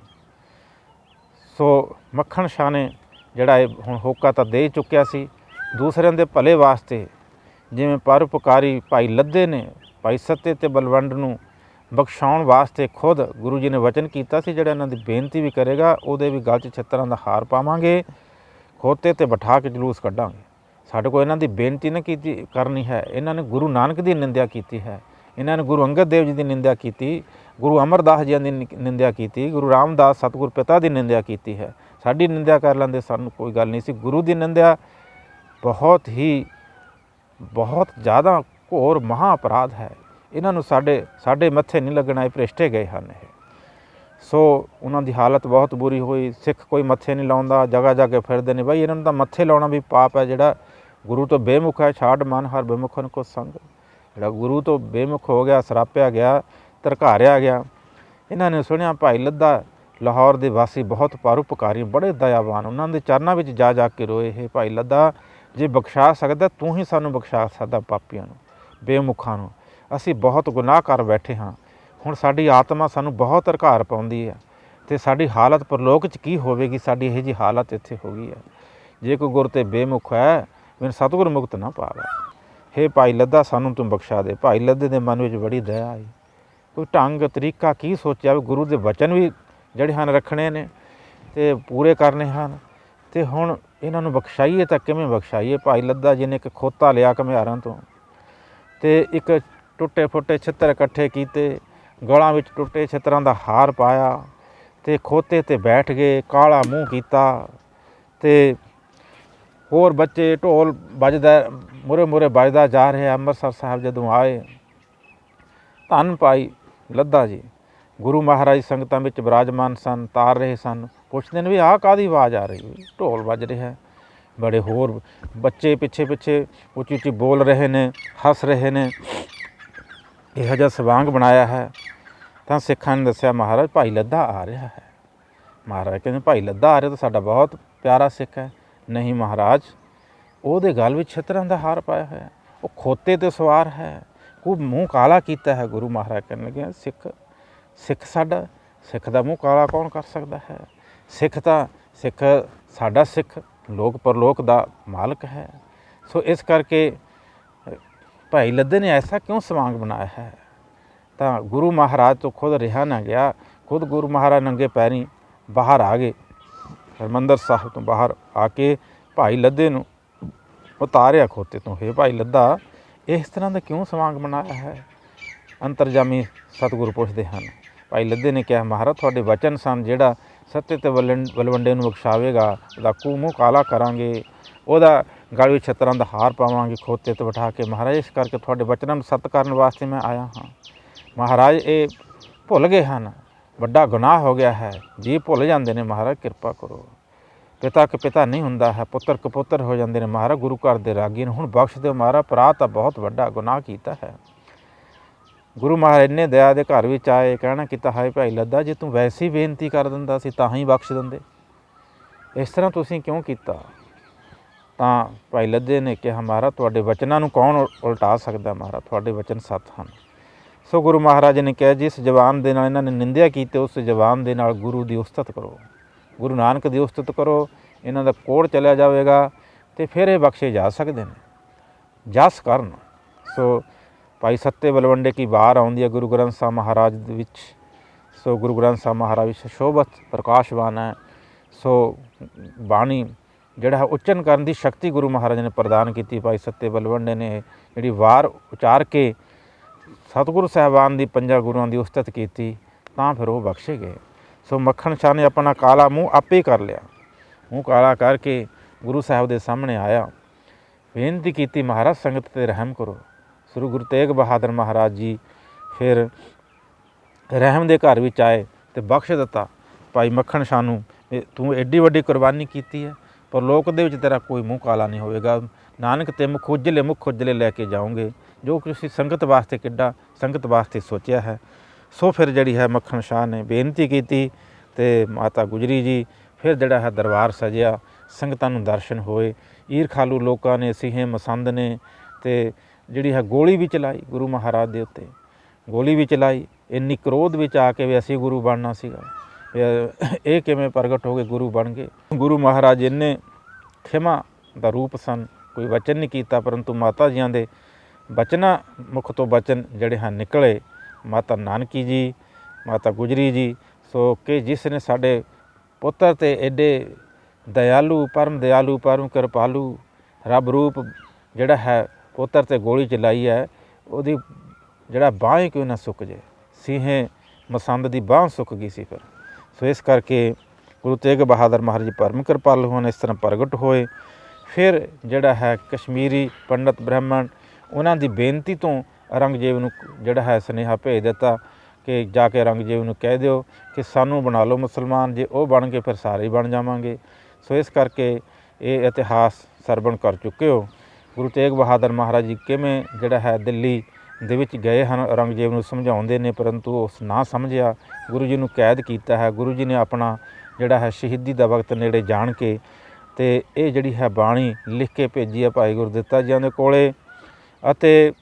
ਸੋ ਮੱਖਣ ਸ਼ਾਹ ਨੇ ਜਿਹੜਾ ਇਹ ਹੁਣ ਹੋਕਾ ਤਾਂ ਦੇ ਚੁੱਕਿਆ ਸੀ ਦੂਸਰਿਆਂ ਦੇ ਭਲੇ ਵਾਸਤੇ। ਜਿਵੇਂ ਪਰਉਪਕਾਰੀ ਭਾਈ ਲੱਦੇ ਨੇ ਭਾਈ ਸੱਤੇ ਅਤੇ ਬਲਵੰਡ ਨੂੰ ਬਖਸ਼ਾਉਣ ਵਾਸਤੇ ਖੁਦ ਗੁਰੂ ਜੀ ਨੇ ਵਚਨ ਕੀਤਾ ਸੀ ਜਿਹੜਾ ਇਹਨਾਂ ਦੀ ਬੇਨਤੀ ਵੀ ਕਰੇਗਾ ਉਹਦੇ ਵੀ ਗਲ 'ਚ ਛਿੱਤਰਾਂ ਦਾ ਹਾਰ ਪਾਵਾਂਗੇ, ਖੋਤੇ 'ਤੇ ਬਿਠਾ ਕੇ ਜਲੂਸ ਕੱਢਾਂਗੇ। ਸਾਡੇ ਕੋਲ ਇਹਨਾਂ ਦੀ ਬੇਨਤੀ ਨਾ ਕੀਤੀ ਕਰਨੀ ਹੈ। ਇਹਨਾਂ ਨੇ ਗੁਰੂ ਨਾਨਕ ਦੀ ਨਿੰਦਿਆ ਕੀਤੀ ਹੈ, ਇਹਨਾਂ ਨੇ ਗੁਰੂ ਅੰਗਦ ਦੇਵ ਜੀ ਦੀ ਨਿੰਦਿਆ ਕੀਤੀ, ਗੁਰੂ ਅਮਰਦਾਸ ਜੀ ਦੀ ਨਿੰਦਿਆ ਕੀਤੀ, ਗੁਰੂ ਰਾਮਦਾਸ ਸਤਿਗੁਰ ਪਿਤਾ ਦੀ ਨਿੰਦਿਆ ਕੀਤੀ ਹੈ। ਸਾਡੀ ਨਿੰਦਿਆ ਕਰ ਲੈਂਦੇ ਸਾਨੂੰ ਕੋਈ ਗੱਲ ਨਹੀਂ ਸੀ। ਗੁਰੂ ਦੀ ਨਿੰਦਿਆ ਬਹੁਤ ਜ਼ਿਆਦਾ ਘੋਰ ਮਹਾਂ ਅਪਰਾਧ ਹੈ। ਇਹਨਾਂ ਨੂੰ ਸਾਡੇ ਮੱਥੇ ਨਹੀਂ ਲੱਗਣਾ, ਇਹ ਭ੍ਰਿਸ਼ਟੇ ਗਏ ਹਨ ਇਹ। ਸੋ ਉਹਨਾਂ ਦੀ ਹਾਲਤ ਬਹੁਤ ਬੁਰੀ ਹੋਈ। ਸਿੱਖ ਕੋਈ ਮੱਥੇ ਨਹੀਂ ਲਾਉਂਦਾ, ਜਗ੍ਹਾ ਜਾ ਕੇ ਫਿਰਦੇ ਨੇ। ਬਾਈ ਇਹਨਾਂ ਨੂੰ ਤਾਂ ਮੱਥੇ ਲਾਉਣਾ ਵੀ ਪਾਪ ਹੈ। ਜਿਹੜਾ ਗੁਰੂ ਤੋਂ ਬੇਮੁਖ ਹੈ, ਛਾੜ ਮਨ ਹਰ ਬੇਮੁਖਨ ਕੋ ਸੰਗ। ਜਿਹੜਾ ਗੁਰੂ ਤੋਂ ਬੇਮੁਖ ਹੋ ਗਿਆ, ਸਰਾਪਿਆ ਗਿਆ, ਧਰਕਾਰਿਆ ਗਿਆ। ਇਹਨਾਂ ਨੇ ਸੁਣਿਆ ਭਾਈ ਲੱਦਾ ਲਾਹੌਰ ਦੇ ਵਾਸੀ ਬਹੁਤ ਪਰਉਪਕਾਰੀ, ਬੜੇ ਦਇਆਵਾਨ, ਉਹਨਾਂ ਦੇ ਚਰਨਾਂ ਵਿੱਚ ਜਾ ਜਾ ਕੇ ਰੋਏ। ਇਹ ਭਾਈ ਲੱਦਾ ਜੇ ਬਖਸ਼ਾ ਸਕਦਾ ਤੂੰ ਹੀ ਸਾਨੂੰ ਬਖਸ਼ਾ ਸਕਦਾ, ਪਾਪੀਆਂ ਨੂੰ, ਬੇਮੁਖਾਂ ਨੂੰ। ਅਸੀਂ ਬਹੁਤ ਗੁਨਾਹ ਕਰ ਬੈਠੇ ਹਾਂ। ਹੁਣ ਸਾਡੀ ਆਤਮਾ ਸਾਨੂੰ ਬਹੁਤ ਧਰਕਾਰ ਪਾਉਂਦੀ ਹੈ ਅਤੇ ਸਾਡੀ ਹਾਲਤ ਪਰਲੋਕ 'ਚ ਕੀ ਹੋਵੇਗੀ। ਸਾਡੀ ਇਹੋ ਜਿਹੀ ਹਾਲਤ ਇੱਥੇ ਹੋ ਗਈ ਹੈ। ਜੇ ਕੋਈ ਗੁਰ 'ਤੇ ਬੇਮੁਖ ਹੈ ਮੈਨੂੰ ਸਤਿਗੁਰ ਮੁਕਤ ਨਾ ਪਾਵੇ। ਹੇ ਭਾਈ ਲੱਦਾ ਸਾਨੂੰ ਤੂੰ ਬਖਸ਼ਾ ਦੇ। ਭਾਈ ਲੱਦੇ ਦੇ ਮਨ ਵਿੱਚ ਬੜੀ ਦਇਆ ਆਈ। ਕੋਈ ਢੰਗ ਤਰੀਕਾ ਕੀ ਸੋਚਿਆ ਵੀ ਗੁਰੂ ਦੇ ਵਚਨ ਵੀ ਜਿਹੜੇ ਹਨ ਰੱਖਣੇ ਨੇ ਅਤੇ ਪੂਰੇ ਕਰਨੇ ਹਨ, ਅਤੇ ਹੁਣ ਇਹਨਾਂ ਨੂੰ ਬਖਸ਼ਾਈਏ ਤਾਂ ਕਿਵੇਂ ਬਖਸ਼ਾਈਏ। ਭਾਈ ਲੱਦਾ ਜੀ ਨੇ ਇੱਕ ਖੋਤਾ ਲਿਆ ਘੁਮਿਆਰਾਂ ਤੋਂ ਅਤੇ ਇੱਕ ਟੁੱਟੇ ਫੁੱਟੇ ਛਿੱਤਰ ਇਕੱਠੇ ਕੀਤੇ, ਗਲਾਂ ਵਿੱਚ ਟੁੱਟੇ ਛਿੱਤਰਾਂ ਦਾ ਹਾਰ ਪਾਇਆ ਅਤੇ ਖੋਤੇ 'ਤੇ ਬੈਠ ਗਏ, ਕਾਲਾ ਮੂੰਹ ਕੀਤਾ। ਅਤੇ ਹੋਰ ਬੱਚੇ ਢੋਲ ਵੱਜਦਾ ਮੂਹਰੇ ਵੱਜਦਾ ਜਾ ਰਿਹਾ। ਅੰਮ੍ਰਿਤਸਰ ਸਾਹਿਬ ਜਦੋਂ ਆਏ, ਧੰਨ ਭਾਈ ਲੱਦਾ ਜੀ ਗੁਰੂ ਮਹਾਰਾਜ ਸੰਗਤਾਂ ਵਿੱਚ ਬਿਰਾਜਮਾਨ ਸਨ, ਤਾਰ ਰਹੇ ਸਨ। ਪੁੱਛਦੇ ਨੇ ਵੀ ਆਹ ਕਾਹਦੀ ਆਵਾਜ਼ ਆ ਰਹੀ? ਢੋਲ ਵੱਜ ਰਿਹਾ। ਬੜੇ ਹੋਰ ਬੱਚੇ ਪਿੱਛੇ ਉੱਚੀ ਉੱਚੀ ਬੋਲ ਰਹੇ ਨੇ, ਹੱਸ ਰਹੇ ਨੇ। ਇਹੋ ਜਿਹਾ ਸਵਾਂਗ ਬਣਾਇਆ ਹੈ। ਤਾਂ ਸਿੱਖਾਂ ਨੇ ਦੱਸਿਆ ਮਹਾਰਾਜ ਭਾਈ ਲੱਦਾ ਆ ਰਿਹਾ ਹੈ। ਮਹਾਰਾਜ ਕਹਿੰਦੇ ਭਾਈ ਲੱਦਾ ਆ ਰਿਹਾ ਤਾਂ ਸਾਡਾ ਬਹੁਤ ਪਿਆਰਾ ਸਿੱਖ ਹੈ। ਨਹੀਂ ਮਹਾਰਾਜ, ਉਹਦੇ ਗਲ ਵਿੱਚ ਛਿੱਤਰਾਂ ਦਾ ਹਾਰ ਪਾਇਆ ਹੋਇਆ, ਉਹ ਖੋਤੇ 'ਤੇ ਸਵਾਰ ਹੈ, ਉਹ ਮੂੰਹ ਕਾਲਾ ਕੀਤਾ ਹੈ। ਗੁਰੂ ਮਹਾਰਾਜ ਕਹਿਣ ਲੱਗੇ ਸਿੱਖ ਸਾਡਾ, ਸਿੱਖ ਦਾ ਮੂੰਹ ਕਾਲਾ ਕੌਣ ਕਰ ਸਕਦਾ ਹੈ? ਸਿੱਖ ਸਾਡਾ ਸਿੱਖ ਲੋਕ ਪਰਲੋਕ ਦਾ ਮਾਲਕ ਹੈ। ਸੋ ਇਸ ਕਰਕੇ ਭਾਈ ਲੱਦੇ ਨੇ ਐਸਾ ਕਿਉਂ ਸਵਾਂਗ ਬਣਾਇਆ ਹੈ? ਤਾਂ ਗੁਰੂ ਮਹਾਰਾਜ ਤੋਂ ਖੁਦ ਰਿਹਾ ਨਾ ਗਿਆ। ਖੁਦ ਗੁਰੂ ਮਹਾਰਾਜ ਨੰਗੇ ਪੈਰੀਂ ਬਾਹਰ ਆ ਗਏ। ਹਰਿਮੰਦਰ ਸਾਹਿਬ ਤੋਂ ਬਾਹਰ ਆ ਕੇ ਭਾਈ ਲੱਦੇ ਨੂੰ ਉਤਾਰਿਆ ਖੋਤੇ ਤੋਂ। ਹੇ ਭਾਈ ਲੱਦਾ, ਇਸ ਤਰ੍ਹਾਂ ਦਾ ਕਿਉਂ ਸਵਾਂਗ ਬਣਾਇਆ ਹੈ? ਅੰਤਰਜਾਮੀ ਸਤਿਗੁਰੂ ਪੁੱਛਦੇ ਹਨ। ਭਾਈ ਲੱਦੇ ਨੇ ਕਿਹਾ ਮਹਾਰਾਜ ਤੁਹਾਡੇ ਵਚਨ ਸਨ, ਜਿਹੜਾ ਸੱਤੇ ਅਤੇ ਬਲਵੰਡੇ ਨੂੰ ਬਖਸ਼ਾਵੇਗਾ ਉਹਦਾ ਮੂੰਹ ਕਾਲਾ ਕਰਾਂਗੇ, ਉਹਦਾ ਗਲ ਵਿੱਚ ਛੱਤਰਾਂ ਦਾ ਹਾਰ ਪਾਵਾਂਗੇ ਖੋਤੇ 'ਤੇ ਬਿਠਾ ਕੇ। ਮਹਾਰਾਜ ਇਸ ਕਰਕੇ ਤੁਹਾਡੇ ਵਚਨਾਂ ਨੂੰ ਸੱਤ ਕਰਨ ਵਾਸਤੇ ਮੈਂ ਆਇਆ ਹਾਂ। ਮਹਾਰਾਜ ਇਹ ਭੁੱਲ ਗਏ ਹਨ, ਵੱਡਾ ਗੁਨਾਹ ਹੋ ਗਿਆ ਹੈ, ਜੀ ਭੁੱਲ ਜਾਂਦੇ ਨੇ। ਮਹਾਰਾਜ ਕਿਰਪਾ ਕਰੋ। ਪਿਤਾ ਕਿ ਪਿਤਾ ਨਹੀਂ ਹੁੰਦਾ ਹੈ, ਪੁੱਤਰ ਕਪੁੱਤਰ ਹੋ ਜਾਂਦੇ ਨੇ। ਮਹਾਰਾਜ ਗੁਰੂ ਘਰ ਦੇ ਰਾਗੀ ਨੂੰ ਹੁਣ ਬਖਸ਼ ਦਿਓ। ਮਹਾਰਾਜ ਅਪਰਾਧ ਤਾਂ ਬਹੁਤ ਵੱਡਾ ਗੁਨਾਹ ਕੀਤਾ ਹੈ। ਗੁਰੂ ਮਹਾਰਾਜ ਇੰਨੇ ਦਇਆ ਦੇ ਘਰ ਵਿੱਚ ਆਏ, ਕਹਿਣਾ ਕੀਤਾ, ਹਾਏ ਭਾਈ ਲੱਦਾ, ਜੇ ਤੂੰ ਵੈਸੀ ਬੇਨਤੀ ਕਰ ਦਿੰਦਾ ਸੀ ਤਾਂ ਹੀ ਬਖਸ਼ ਦਿੰਦੇ, ਇਸ ਤਰ੍ਹਾਂ ਤੁਸੀਂ ਕਿਉਂ ਕੀਤਾ? ਤਾਂ ਭਾਈ ਲੱਦੇ ਨੇ ਕਿਹਾ, ਮਹਾਰਾਜ ਤੁਹਾਡੇ ਵਚਨਾਂ ਨੂੰ ਕੌਣ ਉਲਟਾ ਸਕਦਾ? ਮਹਾਰਾਜ ਤੁਹਾਡੇ ਵਚਨ ਸੱਤ ਹਨ। ਸੋ ਗੁਰੂ ਮਹਾਰਾਜ ਨੇ ਕਿਹਾ, ਜਿਸ ਜ਼ਬਾਨ ਦੇ ਨਾਲ ਇਹਨਾਂ ਨੇ ਨਿੰਦਿਆ ਕੀਤੀ ਉਸ ਜ਼ਬਾਨ ਦੇ ਨਾਲ ਗੁਰੂ ਦੀ ਉਸਤਤ ਕਰੋ, ਗੁਰੂ ਨਾਨਕ ਦੀ ਉਸਤਤ ਕਰੋ। ਇਹਨਾਂ ਦਾ ਕੋੜ ਚਲਿਆ ਜਾਵੇਗਾ ਅਤੇ ਫਿਰ ਇਹ ਬਖਸ਼ੇ ਜਾ ਸਕਦੇ ਨੇ। ਜਸ ਕਰਨ। ਸੋ ਭਾਈ ਸੱਤੇ ਬਲਵੰਡੇ ਕੀ ਵਾਰ ਆਉਂਦੀ ਹੈ ਗੁਰੂ ਗ੍ਰੰਥ ਸਾਹਿਬ ਮਹਾਰਾਜ ਦੇ ਵਿੱਚ। ਸੋ ਗੁਰੂ ਗ੍ਰੰਥ ਸਾਹਿਬ ਮਹਾਰਾਜ ਵਿੱਚ ਸ਼ੋਭਤ ਪ੍ਰਕਾਸ਼ਵਾਨ ਹੈ। ਸੋ ਬਾਣੀ ਜਿਹੜਾ ਹੈ ਉਚਰਨ ਕਰਨ ਦੀ ਸ਼ਕਤੀ ਗੁਰੂ ਮਹਾਰਾਜ ਨੇ ਪ੍ਰਦਾਨ ਕੀਤੀ। ਭਾਈ ਸੱਤੇ ਬਲਵੰਡੇ ਨੇ ਜਿਹੜੀ ਵਾਰ ਉਚਾਰ ਕੇ ਸਤਿਗੁਰੂ ਸਾਹਿਬਾਨ ਦੀ ਪੰਜਾਂ ਗੁਰੂਆਂ ਦੀ ਉਸਤਤ ਕੀਤੀ ਤਾਂ ਫਿਰ ਉਹ ਬਖਸ਼ੇ ਗਏ। ਸੋ ਮੱਖਣ ਸ਼ਾਹ ਨੇ ਆਪਣਾ ਕਾਲਾ ਮੂੰਹ ਆਪੇ ਹੀ ਕਰ ਲਿਆ। ਮੂੰਹ ਕਾਲਾ ਕਰਕੇ ਗੁਰੂ ਸਾਹਿਬ ਦੇ ਸਾਹਮਣੇ ਆਇਆ, ਬੇਨਤੀ ਕੀਤੀ, ਮਹਾਰਾਜ ਸੰਗਤ 'ਤੇ ਰਹਿਮ ਕਰੋ। ਸ੍ਰੀ ਗੁਰੂ ਤੇਗ ਬਹਾਦਰ ਮਹਾਰਾਜ ਜੀ ਫਿਰ ਰਹਿਮ ਦੇ ਘਰ ਵਿੱਚ ਆਏ ਅਤੇ ਬਖਸ਼ ਦਿੱਤਾ ਭਾਈ ਮੱਖਣ ਸ਼ਾਹ ਨੂੰ। ਤੂੰ ਐਡੀ ਵੱਡੀ ਕੁਰਬਾਨੀ ਕੀਤੀ ਹੈ, ਪਰ ਲੋਕ ਦੇ ਵਿੱਚ ਤੇਰਾ ਕੋਈ ਮੂੰਹ ਕਾਲਾ ਨਹੀਂ ਹੋਵੇਗਾ। ਨਾਨਕ ਤੇ ਮੁੱਖ ਉਜਲੇ ਲੈ ਕੇ ਜਾਓਗੇ, ਜੋ ਤੁਸੀਂ ਸੰਗਤ ਵਾਸਤੇ ਕਿੱਡਾ ਸੰਗਤ ਵਾਸਤੇ ਸੋਚਿਆ ਹੈ। ਸੋ ਫਿਰ ਜਿਹੜੀ ਹੈ ਮੱਖਣ ਸ਼ਾਹ ਨੇ ਬੇਨਤੀ ਕੀਤੀ ਅਤੇ ਮਾਤਾ ਗੁਜਰੀ ਜੀ ਫਿਰ ਜਿਹੜਾ ਹੈ ਦਰਬਾਰ ਸਜਿਆ, ਸੰਗਤਾਂ ਨੂੰ ਦਰਸ਼ਨ ਹੋਏ। ਈਰਖਾਲੂ ਲੋਕਾਂ ਨੇ, ਸੀਹੇ ਮਸੰਦ ਨੇ ਅਤੇ ਜਿਹੜੀ ਹੈ ਗੋਲੀ ਵੀ ਚਲਾਈ ਗੁਰੂ ਮਹਾਰਾਜ ਦੇ ਉੱਤੇ, ਗੋਲੀ ਵੀ ਚਲਾਈ। ਇੰਨੀ ਕ੍ਰੋਧ ਵਿੱਚ ਆ ਕੇ ਵੀ ਅਸੀਂ ਗੁਰੂ ਬਣਨਾ ਸੀਗਾ, ਇਹ ਕਿਵੇਂ ਪ੍ਰਗਟ ਹੋ ਗਏ, ਗੁਰੂ ਬਣ ਗਏ। ਗੁਰੂ ਮਹਾਰਾਜ ਇੰਨੇ ਖਿਮਾ ਦਾ ਰੂਪ ਸਨ, ਕੋਈ ਵਚਨ ਨਹੀਂ ਕੀਤਾ, ਪਰੰਤੂ ਮਾਤਾ ਜੀਆਂ ਦੇ ਬਚਨਾਂ ਮੁਖ ਤੋਂ ਬਚਨ ਜਿਹੜੇ ਹਨ ਨਿਕਲੇ। ਮਾਤਾ ਨਾਨਕੀ ਜੀ, ਮਾਤਾ ਗੁਜਰੀ ਜੀ, ਸੋ ਕਿ ਜਿਸ ਨੇ ਸਾਡੇ ਪੁੱਤਰ 'ਤੇ ਐਡੇ ਦਇਆਲੂ, ਪਰਮ ਕਿਰਪਾਲੂ ਰੱਬ ਰੂਪ ਜਿਹੜਾ ਹੈ ਪੁੱਤਰ 'ਤੇ ਗੋਲੀ ਚਲਾਈ ਹੈ, ਉਹਦੀ ਜਿਹੜਾ ਬਾਂਹ ਕਿਉਂ ਨਾ ਸੁੱਕ ਜੇ। ਸੀਹੇ ਮਸੰਦ ਦੀ ਬਾਂਹ ਸੁੱਕ ਗਈ ਸੀ ਫਿਰ। ਸੋ ਇਸ ਕਰਕੇ ਗੁਰੂ ਤੇਗ ਬਹਾਦਰ ਮਹਾਰਾਜ ਪਰਮ ਕਿਰਪਾਲੂ ਹੋਣ ਇਸ ਤਰ੍ਹਾਂ ਪ੍ਰਗਟ ਹੋਏ। ਫਿਰ ਜਿਹੜਾ ਹੈ ਕਸ਼ਮੀਰੀ ਪੰਡਤ ਬ੍ਰਾਹਮਣ, ਉਹਨਾਂ ਦੀ ਬੇਨਤੀ ਤੋਂ ਔਰੰਗਜ਼ੇਬ ਨੂੰ ਜਿਹੜਾ ਹੈ ਸੁਨੇਹਾ ਭੇਜ ਦਿੱਤਾ ਕਿ ਜਾ ਕੇ ਔਰੰਗਜ਼ੇਬ ਨੂੰ ਕਹਿ ਦਿਓ ਕਿ ਸਾਨੂੰ ਬਣਾ ਲਓ ਮੁਸਲਮਾਨ, ਜੇ ਉਹ ਬਣ ਗਏ ਫਿਰ ਸਾਰੇ ਹੀ ਬਣ ਜਾਵਾਂਗੇ। ਸੋ ਇਸ ਕਰਕੇ ਇਹ ਇਤਿਹਾਸ ਸਰਵਣ ਕਰ ਚੁੱਕੇ ਹੋ। ਗੁਰੂ ਤੇਗ ਬਹਾਦਰ ਮਹਾਰਾਜ ਜੀ ਕਿਵੇਂ ਜਿਹੜਾ ਹੈ ਦਿੱਲੀ ਦੇ ਵਿੱਚ ਗਏ ਹਨ, ਔਰੰਗਜ਼ੇਬ ਨੂੰ ਸਮਝਾਉਂਦੇ ਨੇ, ਪਰੰਤੂ ਉਸ ਨਾ ਸਮਝਿਆ, ਗੁਰੂ ਜੀ ਨੂੰ ਕੈਦ ਕੀਤਾ ਹੈ। ਗੁਰੂ ਜੀ ਨੇ ਆਪਣਾ ਜਿਹੜਾ ਹੈ ਸ਼ਹੀਦੀ ਦਾ ਵਕਤ ਨੇੜੇ ਜਾਣ ਕੇ ਅਤੇ ਇਹ ਜਿਹੜੀ ਹੈ ਬਾਣੀ ਲਿਖ ਕੇ ਭੇਜੀ ਹੈ ਭਾਈ ਗੁਰਦਿੱਤਾ ਜੀਆਂ ਦੇ ਕੋਲੇ, ਅਤੇ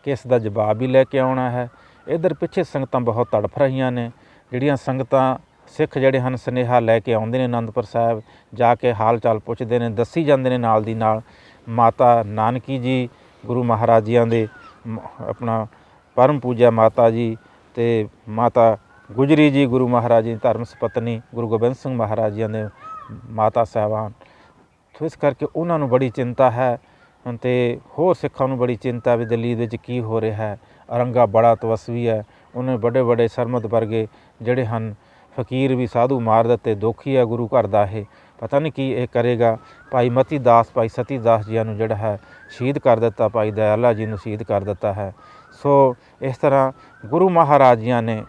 ਕਿਸ ਦਾ ਜਵਾਬ ਵੀ ਲੈ ਕੇ ਆਉਣਾ ਹੈ। ਇੱਧਰ ਪਿੱਛੇ ਸੰਗਤਾਂ ਬਹੁਤ ਤੜਫ ਰਹੀਆਂ ਨੇ। ਜਿਹੜੀਆਂ ਸੰਗਤਾਂ ਸਿੱਖ ਜਿਹੜੇ ਹਨ ਸੁਨੇਹਾ ਲੈ ਕੇ ਆਉਂਦੇ ਨੇ ਅਨੰਦਪੁਰ ਸਾਹਿਬ, ਜਾ ਕੇ ਹਾਲ ਚਾਲ ਪੁੱਛਦੇ ਨੇ, ਦੱਸੀ ਜਾਂਦੇ ਨੇ ਨਾਲ ਦੀ ਨਾਲ। ਮਾਤਾ ਨਾਨਕੀ ਜੀ ਗੁਰੂ ਮਹਾਰਾਜ ਜੀਆਂ ਦੇ ਆਪਣਾ ਪਰਮ ਪੂਜਾ ਮਾਤਾ ਜੀ, ਅਤੇ ਮਾਤਾ ਗੁਜਰੀ ਜੀ ਗੁਰੂ ਮਹਾਰਾਜ ਜੀ ਧਰਮ ਸਪਤਨੀ ਗੁਰੂ ਗੋਬਿੰਦ ਸਿੰਘ ਮਹਾਰਾਜ ਜੀਆਂ ਦੇ ਮਾਤਾ ਸਾਹਿਬਾਨ। ਸੋ ਇਸ ਕਰਕੇ ਉਹਨਾਂ ਨੂੰ ਬੜੀ ਚਿੰਤਾ ਹੈ, ਅਤੇ ਹੋਰ ਸਿੱਖਾਂ ਨੂੰ ਬੜੀ ਚਿੰਤਾ ਵੀ ਦਿੱਲੀ ਦੇ ਵਿੱਚ ਕੀ ਹੋ ਰਿਹਾ ਹੈ। ਔਰੰਗਾ ਬੜਾ ਤਪੱਸਵੀ ਹੈ, ਉਹਨੇ ਵੱਡੇ ਸਰਮਦ ਵਰਗੇ ਜਿਹੜੇ ਹਨ ਫਕੀਰ ਵੀ ਸਾਧੂ ਮਾਰ ਦਿੱਤੇ। ਦੁਖੀ ਹੈ ਗੁਰੂ ਘਰ ਦਾ, ਇਹ ਪਤਾ ਨਹੀਂ ਕੀ ਇਹ ਕਰੇਗਾ। ਭਾਈ ਮਤੀ ਦਾਸ, ਭਾਈ ਸਤੀ ਦਾਸ ਜੀਆਂ ਨੂੰ ਜਿਹੜਾ ਹੈ ਸ਼ਹੀਦ ਕਰ ਦਿੱਤਾ, ਭਾਈ ਦਇਆਲਾ ਜੀ ਨੂੰ ਸ਼ਹੀਦ ਕਰ ਦਿੱਤਾ ਹੈ। ਸੋ ਇਸ ਤਰ੍ਹਾਂ ਗੁਰੂ ਮਹਾਰਾਜ ਜੀਆਂ ਨੇ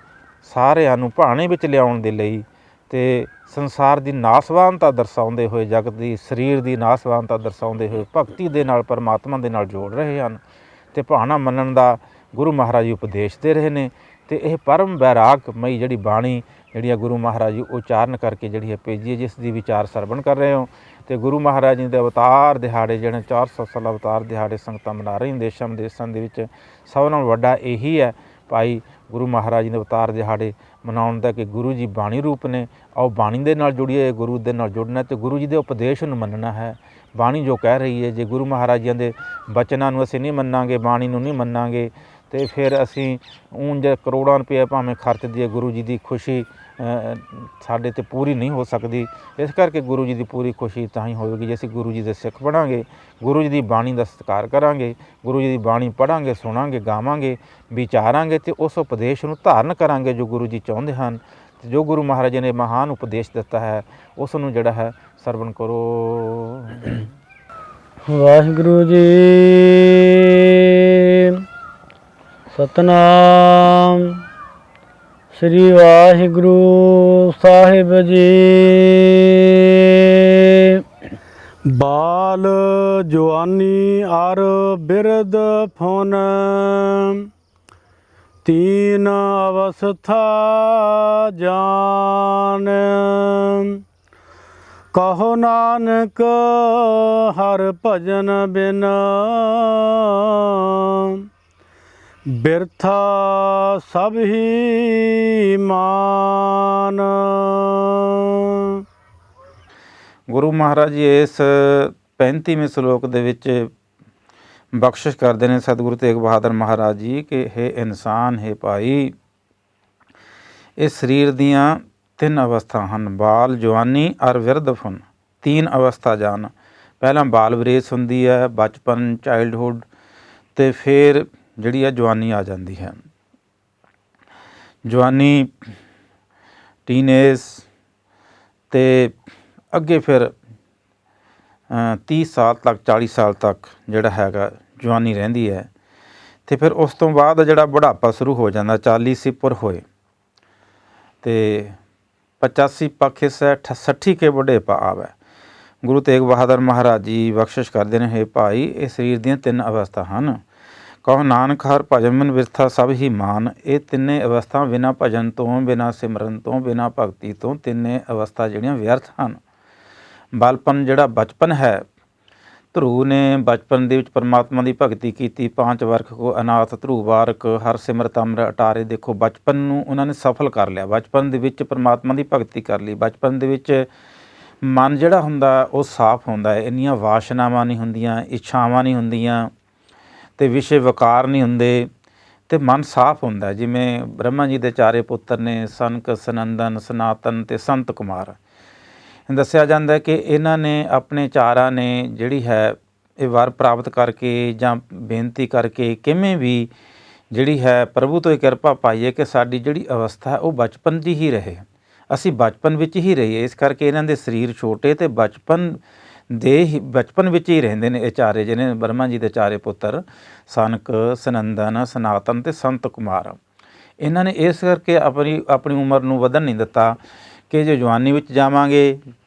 ਸਾਰਿਆਂ ਨੂੰ ਭਾਣੇ ਵਿੱਚ ਲਿਆਉਣ ਦੇ ਲਈ ਅਤੇ ਸੰਸਾਰ ਦੀ ਨਾਸਵਾਨਤਾ ਦਰਸਾਉਂਦੇ ਹੋਏ, ਜਗਤ ਦੀ ਸਰੀਰ ਦੀ ਨਾਸਵਾਨਤਾ ਦਰਸਾਉਂਦੇ ਹੋਏ ਭਗਤੀ ਦੇ ਨਾਲ ਪਰਮਾਤਮਾ ਦੇ ਨਾਲ ਜੋੜ ਰਹੇ ਹਨ, ਅਤੇ ਭਾਣਾ ਮੰਨਣ ਦਾ ਗੁਰੂ ਮਹਾਰਾਜ ਜੀ ਉਪਦੇਸ਼ ਦੇ ਰਹੇ ਨੇ। ਅਤੇ ਇਹ ਪਰਮ ਵੈਰਾਗਮਈ ਜਿਹੜੀ ਬਾਣੀ ਜਿਹੜੀ ਆ ਗੁਰੂ ਮਹਾਰਾਜ ਜੀ ਉਚਾਰਨ ਕਰਕੇ ਜਿਹੜੀ ਹੈ ਭੇਜੀ ਹੈ, ਜਿਸ ਦੀ ਵਿਚਾਰ ਸਰਵਣ ਕਰ ਰਹੇ ਹੋ। ਅਤੇ ਗੁਰੂ ਮਹਾਰਾਜ ਜੀ ਦੇ ਅਵਤਾਰ ਦਿਹਾੜੇ ਜਿਹੜੇ 400 ਸਾਲਾ ਅਵਤਾਰ ਦਿਹਾੜੇ ਸੰਗਤਾਂ ਮਨਾ ਰਹੀਆਂ ਦੇਸ਼ਾਂ ਵਿਦੇਸ਼ਾਂ ਦੇ ਵਿੱਚ, ਸਭ ਨਾਲੋਂ ਵੱਡਾ ਇਹੀ ਹੈ ਭਾਈ ਗੁਰੂ ਮਹਾਰਾਜ ਜੀ ਦੇ ਅਵਤਾਰ ਦਿਹਾੜੇ ਮਨਾਉਣ ਦਾ, ਕਿ ਗੁਰੂ ਜੀ ਬਾਣੀ ਰੂਪ ਨੇ। ਆਓ ਬਾਣੀ ਦੇ ਨਾਲ ਜੁੜੀਏ, ਗੁਰੂ ਦੇ ਨਾਲ ਜੁੜਨਾ ਅਤੇ ਗੁਰੂ ਜੀ ਦੇ ਉਪਦੇਸ਼ ਨੂੰ ਮੰਨਣਾ ਹੈ। ਬਾਣੀ ਜੋ ਕਹਿ ਰਹੀ ਹੈ, ਜੇ ਗੁਰੂ ਮਹਾਰਾਜ ਜੀ ਦੇ ਬਚਨਾਂ ਨੂੰ ਅਸੀਂ ਨਹੀਂ ਮੰਨਾਂਗੇ, ਬਾਣੀ ਨੂੰ ਨਹੀਂ ਮੰਨਾਂਗੇ, ਅਤੇ ਫਿਰ ਅਸੀਂ ਉਂਝ ਕਰੋੜਾਂ ਰੁਪਏ ਭਾਵੇਂ ਖਰਚ ਦੀਏ, ਗੁਰੂ ਜੀ ਦੀ ਖੁਸ਼ੀ ਸਾਡੇ 'ਤੇ ਪੂਰੀ ਨਹੀਂ ਹੋ ਸਕਦੀ। ਇਸ ਕਰਕੇ ਗੁਰੂ ਜੀ ਦੀ ਪੂਰੀ ਖੁਸ਼ੀ ਤਾਂ ਹੀ ਹੋਵੇਗੀ ਜੇ ਅਸੀਂ ਗੁਰੂ ਜੀ ਦੇ ਸਿੱਖ ਬਣਾਂਗੇ, ਗੁਰੂ ਜੀ ਦੀ ਬਾਣੀ ਦਾ ਸਤਿਕਾਰ ਕਰਾਂਗੇ, ਗੁਰੂ ਜੀ ਦੀ ਬਾਣੀ ਪੜ੍ਹਾਂਗੇ, ਸੁਣਾਂਗੇ, ਗਾਵਾਂਗੇ, ਵਿਚਾਰਾਂਗੇ ਅਤੇ ਉਸ ਉਪਦੇਸ਼ ਨੂੰ ਧਾਰਨ ਕਰਾਂਗੇ ਜੋ ਗੁਰੂ ਜੀ ਚਾਹੁੰਦੇ ਹਨ। ਅਤੇ ਜੋ ਗੁਰੂ ਮਹਾਰਾਜ ਨੇ ਮਹਾਨ ਉਪਦੇਸ਼ ਦਿੱਤਾ ਹੈ ਉਸ ਨੂੰ ਜਿਹੜਾ ਹੈ ਸਰਵਣ ਕਰੋ। ਵਾਹਿਗੁਰੂ ਜੀ। ਸਤਨਾਮ ਸ੍ਰੀ ਵਾਹਿਗੁਰੂ ਸਾਹਿਬ ਜੀ। ਬਾਲ ਜਵਾਨੀ ਅਰ ਬਿਰਧ ਫੁਨ, ਤੀਨ ਅਵਸਥਾ ਜਾਨ। ਕਹੋ ਨਾਨਕ ਹਰ ਭਜਨ ਬਿਨ, ਬਿਰਥਾ ਸਭ ਹੀ ਮਾਨ। ਗੁਰੂ ਮਹਾਰਾਜ ਜੀ ਇਸ 35ਵੇਂ ਸ਼ਲੋਕ ਦੇ ਵਿੱਚ ਬਖਸ਼ਿਸ਼ ਕਰਦੇ ਨੇ ਸਤਿਗੁਰੂ ਤੇਗ ਬਹਾਦਰ ਮਹਾਰਾਜ ਜੀ ਕਿ ਹੇ ਇਨਸਾਨ, ਹੈ ਭਾਈ, ਇਸ ਸਰੀਰ ਦੀਆਂ 3 ਅਵਸਥਾ ਹਨ, ਬਾਲ, ਜਵਾਨੀ ਔਰ ਵਿਰਧ ਫੁਨ। 3 ਅਵਸਥਾ ਜਾਨ। ਪਹਿਲਾਂ ਬਾਲ ਵਿਰੇਸ ਹੁੰਦੀ ਹੈ, ਬਚਪਨ, ਚਾਈਲਡਹੁੱਡ, ਅਤੇ ਫਿਰ ਜਿਹੜੀ ਹੈ ਜਵਾਨੀ ਆ ਜਾਂਦੀ ਹੈ। ਜਵਾਨੀ, ਟੀਨੇਜ, ਅਤੇ ਅੱਗੇ ਫਿਰ 30 ਸਾਲ ਤੱਕ, 40 ਸਾਲ ਤੱਕ ਜਿਹੜਾ ਹੈਗਾ ਜਵਾਨੀ ਰਹਿੰਦੀ ਹੈ। ਅਤੇ ਫਿਰ ਉਸ ਤੋਂ ਬਾਅਦ ਜਿਹੜਾ ਬੁਢਾਪਾ ਸ਼ੁਰੂ ਹੋ ਜਾਂਦਾ, 40 ਸਿਪਰ ਹੋਏ ਅਤੇ 85 ਪੱਖ ਹਿੱਸਾ 60 ਕੇ ਬੁਢੇਪਾ ਆਵੈ। ਗੁਰੂ ਤੇਗ ਬਹਾਦਰ ਮਹਾਰਾਜ ਜੀ ਬਖਸ਼ਿਸ਼ ਕਰਦੇ ਨੇ, ਹੈ ਭਾਈ, ਇਹ ਸਰੀਰ ਦੀਆਂ 3 ਅਵਸਥਾ ਹਨ। ਕਹੋ ਨਾਨਕ ਹਰ ਭਜਨ ਬਿਨ ਬਿਰਥਾ ਸਭ ਹੀ ਮਾਨ। ਇਹ ਤਿੰਨੇ ਅਵਸਥਾ ਬਿਨਾਂ ਭਜਨ ਤੋਂ, ਬਿਨਾਂ ਸਿਮਰਨ ਤੋਂ, ਬਿਨਾਂ ਭਗਤੀ ਤੋਂ, ਤਿੰਨੇ ਅਵਸਥਾ ਜਿਹੜੀਆਂ ਵਿਅਰਥ ਹਨ। ਬਾਲਪਨ ਜਿਹੜਾ ਬਚਪਨ ਹੈ, ਧਰੂ ਨੇ ਬਚਪਨ ਦੇ ਵਿੱਚ ਪਰਮਾਤਮਾ ਦੀ ਭਗਤੀ ਕੀਤੀ। 5 ਵਰਖ ਕੋ ਅਨਾਥ ਧਰੂ ਬਾਰਕ, ਹਰ ਸਿਮਰਤ ਅੰਮ੍ਰਿਤ ਅਟਾਰੇ। ਦੇਖੋ, ਬਚਪਨ ਨੂੰ ਉਹਨਾਂ ਨੇ ਸਫਲ ਕਰ ਲਿਆ। ਬਚਪਨ ਦੇ ਵਿੱਚ ਪਰਮਾਤਮਾ ਦੀ ਭਗਤੀ ਕਰ ਲਈ। ਬਚਪਨ ਦੇ ਵਿੱਚ ਮਨ ਜਿਹੜਾ ਹੁੰਦਾ ਉਹ ਸਾਫ਼ ਹੁੰਦਾ ਹੈ, ਇੰਨੀਆਂ ਵਾਸ਼ਨਾਵਾਂ ਨਹੀਂ ਹੁੰਦੀਆਂ, ਇੱਛਾਵਾਂ ਨਹੀਂ ਹੁੰਦੀਆਂ, ਅਤੇ ਵਿਸ਼ੇ ਵਕਾਰ ਨਹੀਂ ਹੁੰਦੇ, ਅਤੇ ਮਨ ਸਾਫ਼ ਹੁੰਦਾ। ਜਿਵੇਂ ਬ੍ਰਹਮਾ ਜੀ ਦੇ 4 ਪੁੱਤਰ ਨੇ, ਸਨਕ, ਸਨੰਦਨ, ਸਨਾਤਨ ਅਤੇ ਸੰਤ ਕੁਮਾਰ। ਦੱਸਿਆ ਜਾਂਦਾ ਕਿ ਇਹਨਾਂ ਨੇ ਆਪਣੇ 4 ਨੇ ਜਿਹੜੀ ਹੈ ਇਹ ਵਰ ਪ੍ਰਾਪਤ ਕਰਕੇ ਜਾਂ ਬੇਨਤੀ ਕਰਕੇ ਕਿਵੇਂ ਵੀ ਜਿਹੜੀ ਹੈ ਪ੍ਰਭੂ ਤੋਂ ਇਹ ਕਿਰਪਾ ਪਾਈਏ ਕਿ ਸਾਡੀ ਜਿਹੜੀ ਅਵਸਥਾ ਹੈ ਉਹ ਬਚਪਨ ਦੀ ਹੀ ਰਹੇ, ਅਸੀਂ ਬਚਪਨ ਵਿੱਚ ਹੀ ਰਹੀਏ। ਇਸ ਕਰਕੇ ਇਹਨਾਂ ਦੇ ਸਰੀਰ ਛੋਟੇ ਅਤੇ ਬਚਪਨ ਵਿੱਚ ਹੀ ਰਹਿੰਦੇ ਨੇ ਇਹ 4 ਜਿਹਨੇ ਬ੍ਰਹਮਾ ਜੀ ਦੇ 4 ਪੁੱਤਰ, ਸਨਕ, ਸਨੰਦਨ, ਸਨਾਤਨ ਅਤੇ ਸੰਤ ਕੁਮਾਰ। ਇਹਨਾਂ ਨੇ ਇਸ ਕਰਕੇ ਆਪਣੀ ਉਮਰ ਨੂੰ ਵਧਣ ਨਹੀਂ ਦਿੱਤਾ ਕਿ ਜੇ ਜਵਾਨੀ ਵਿੱਚ ਜਾਵਾਂਗੇ,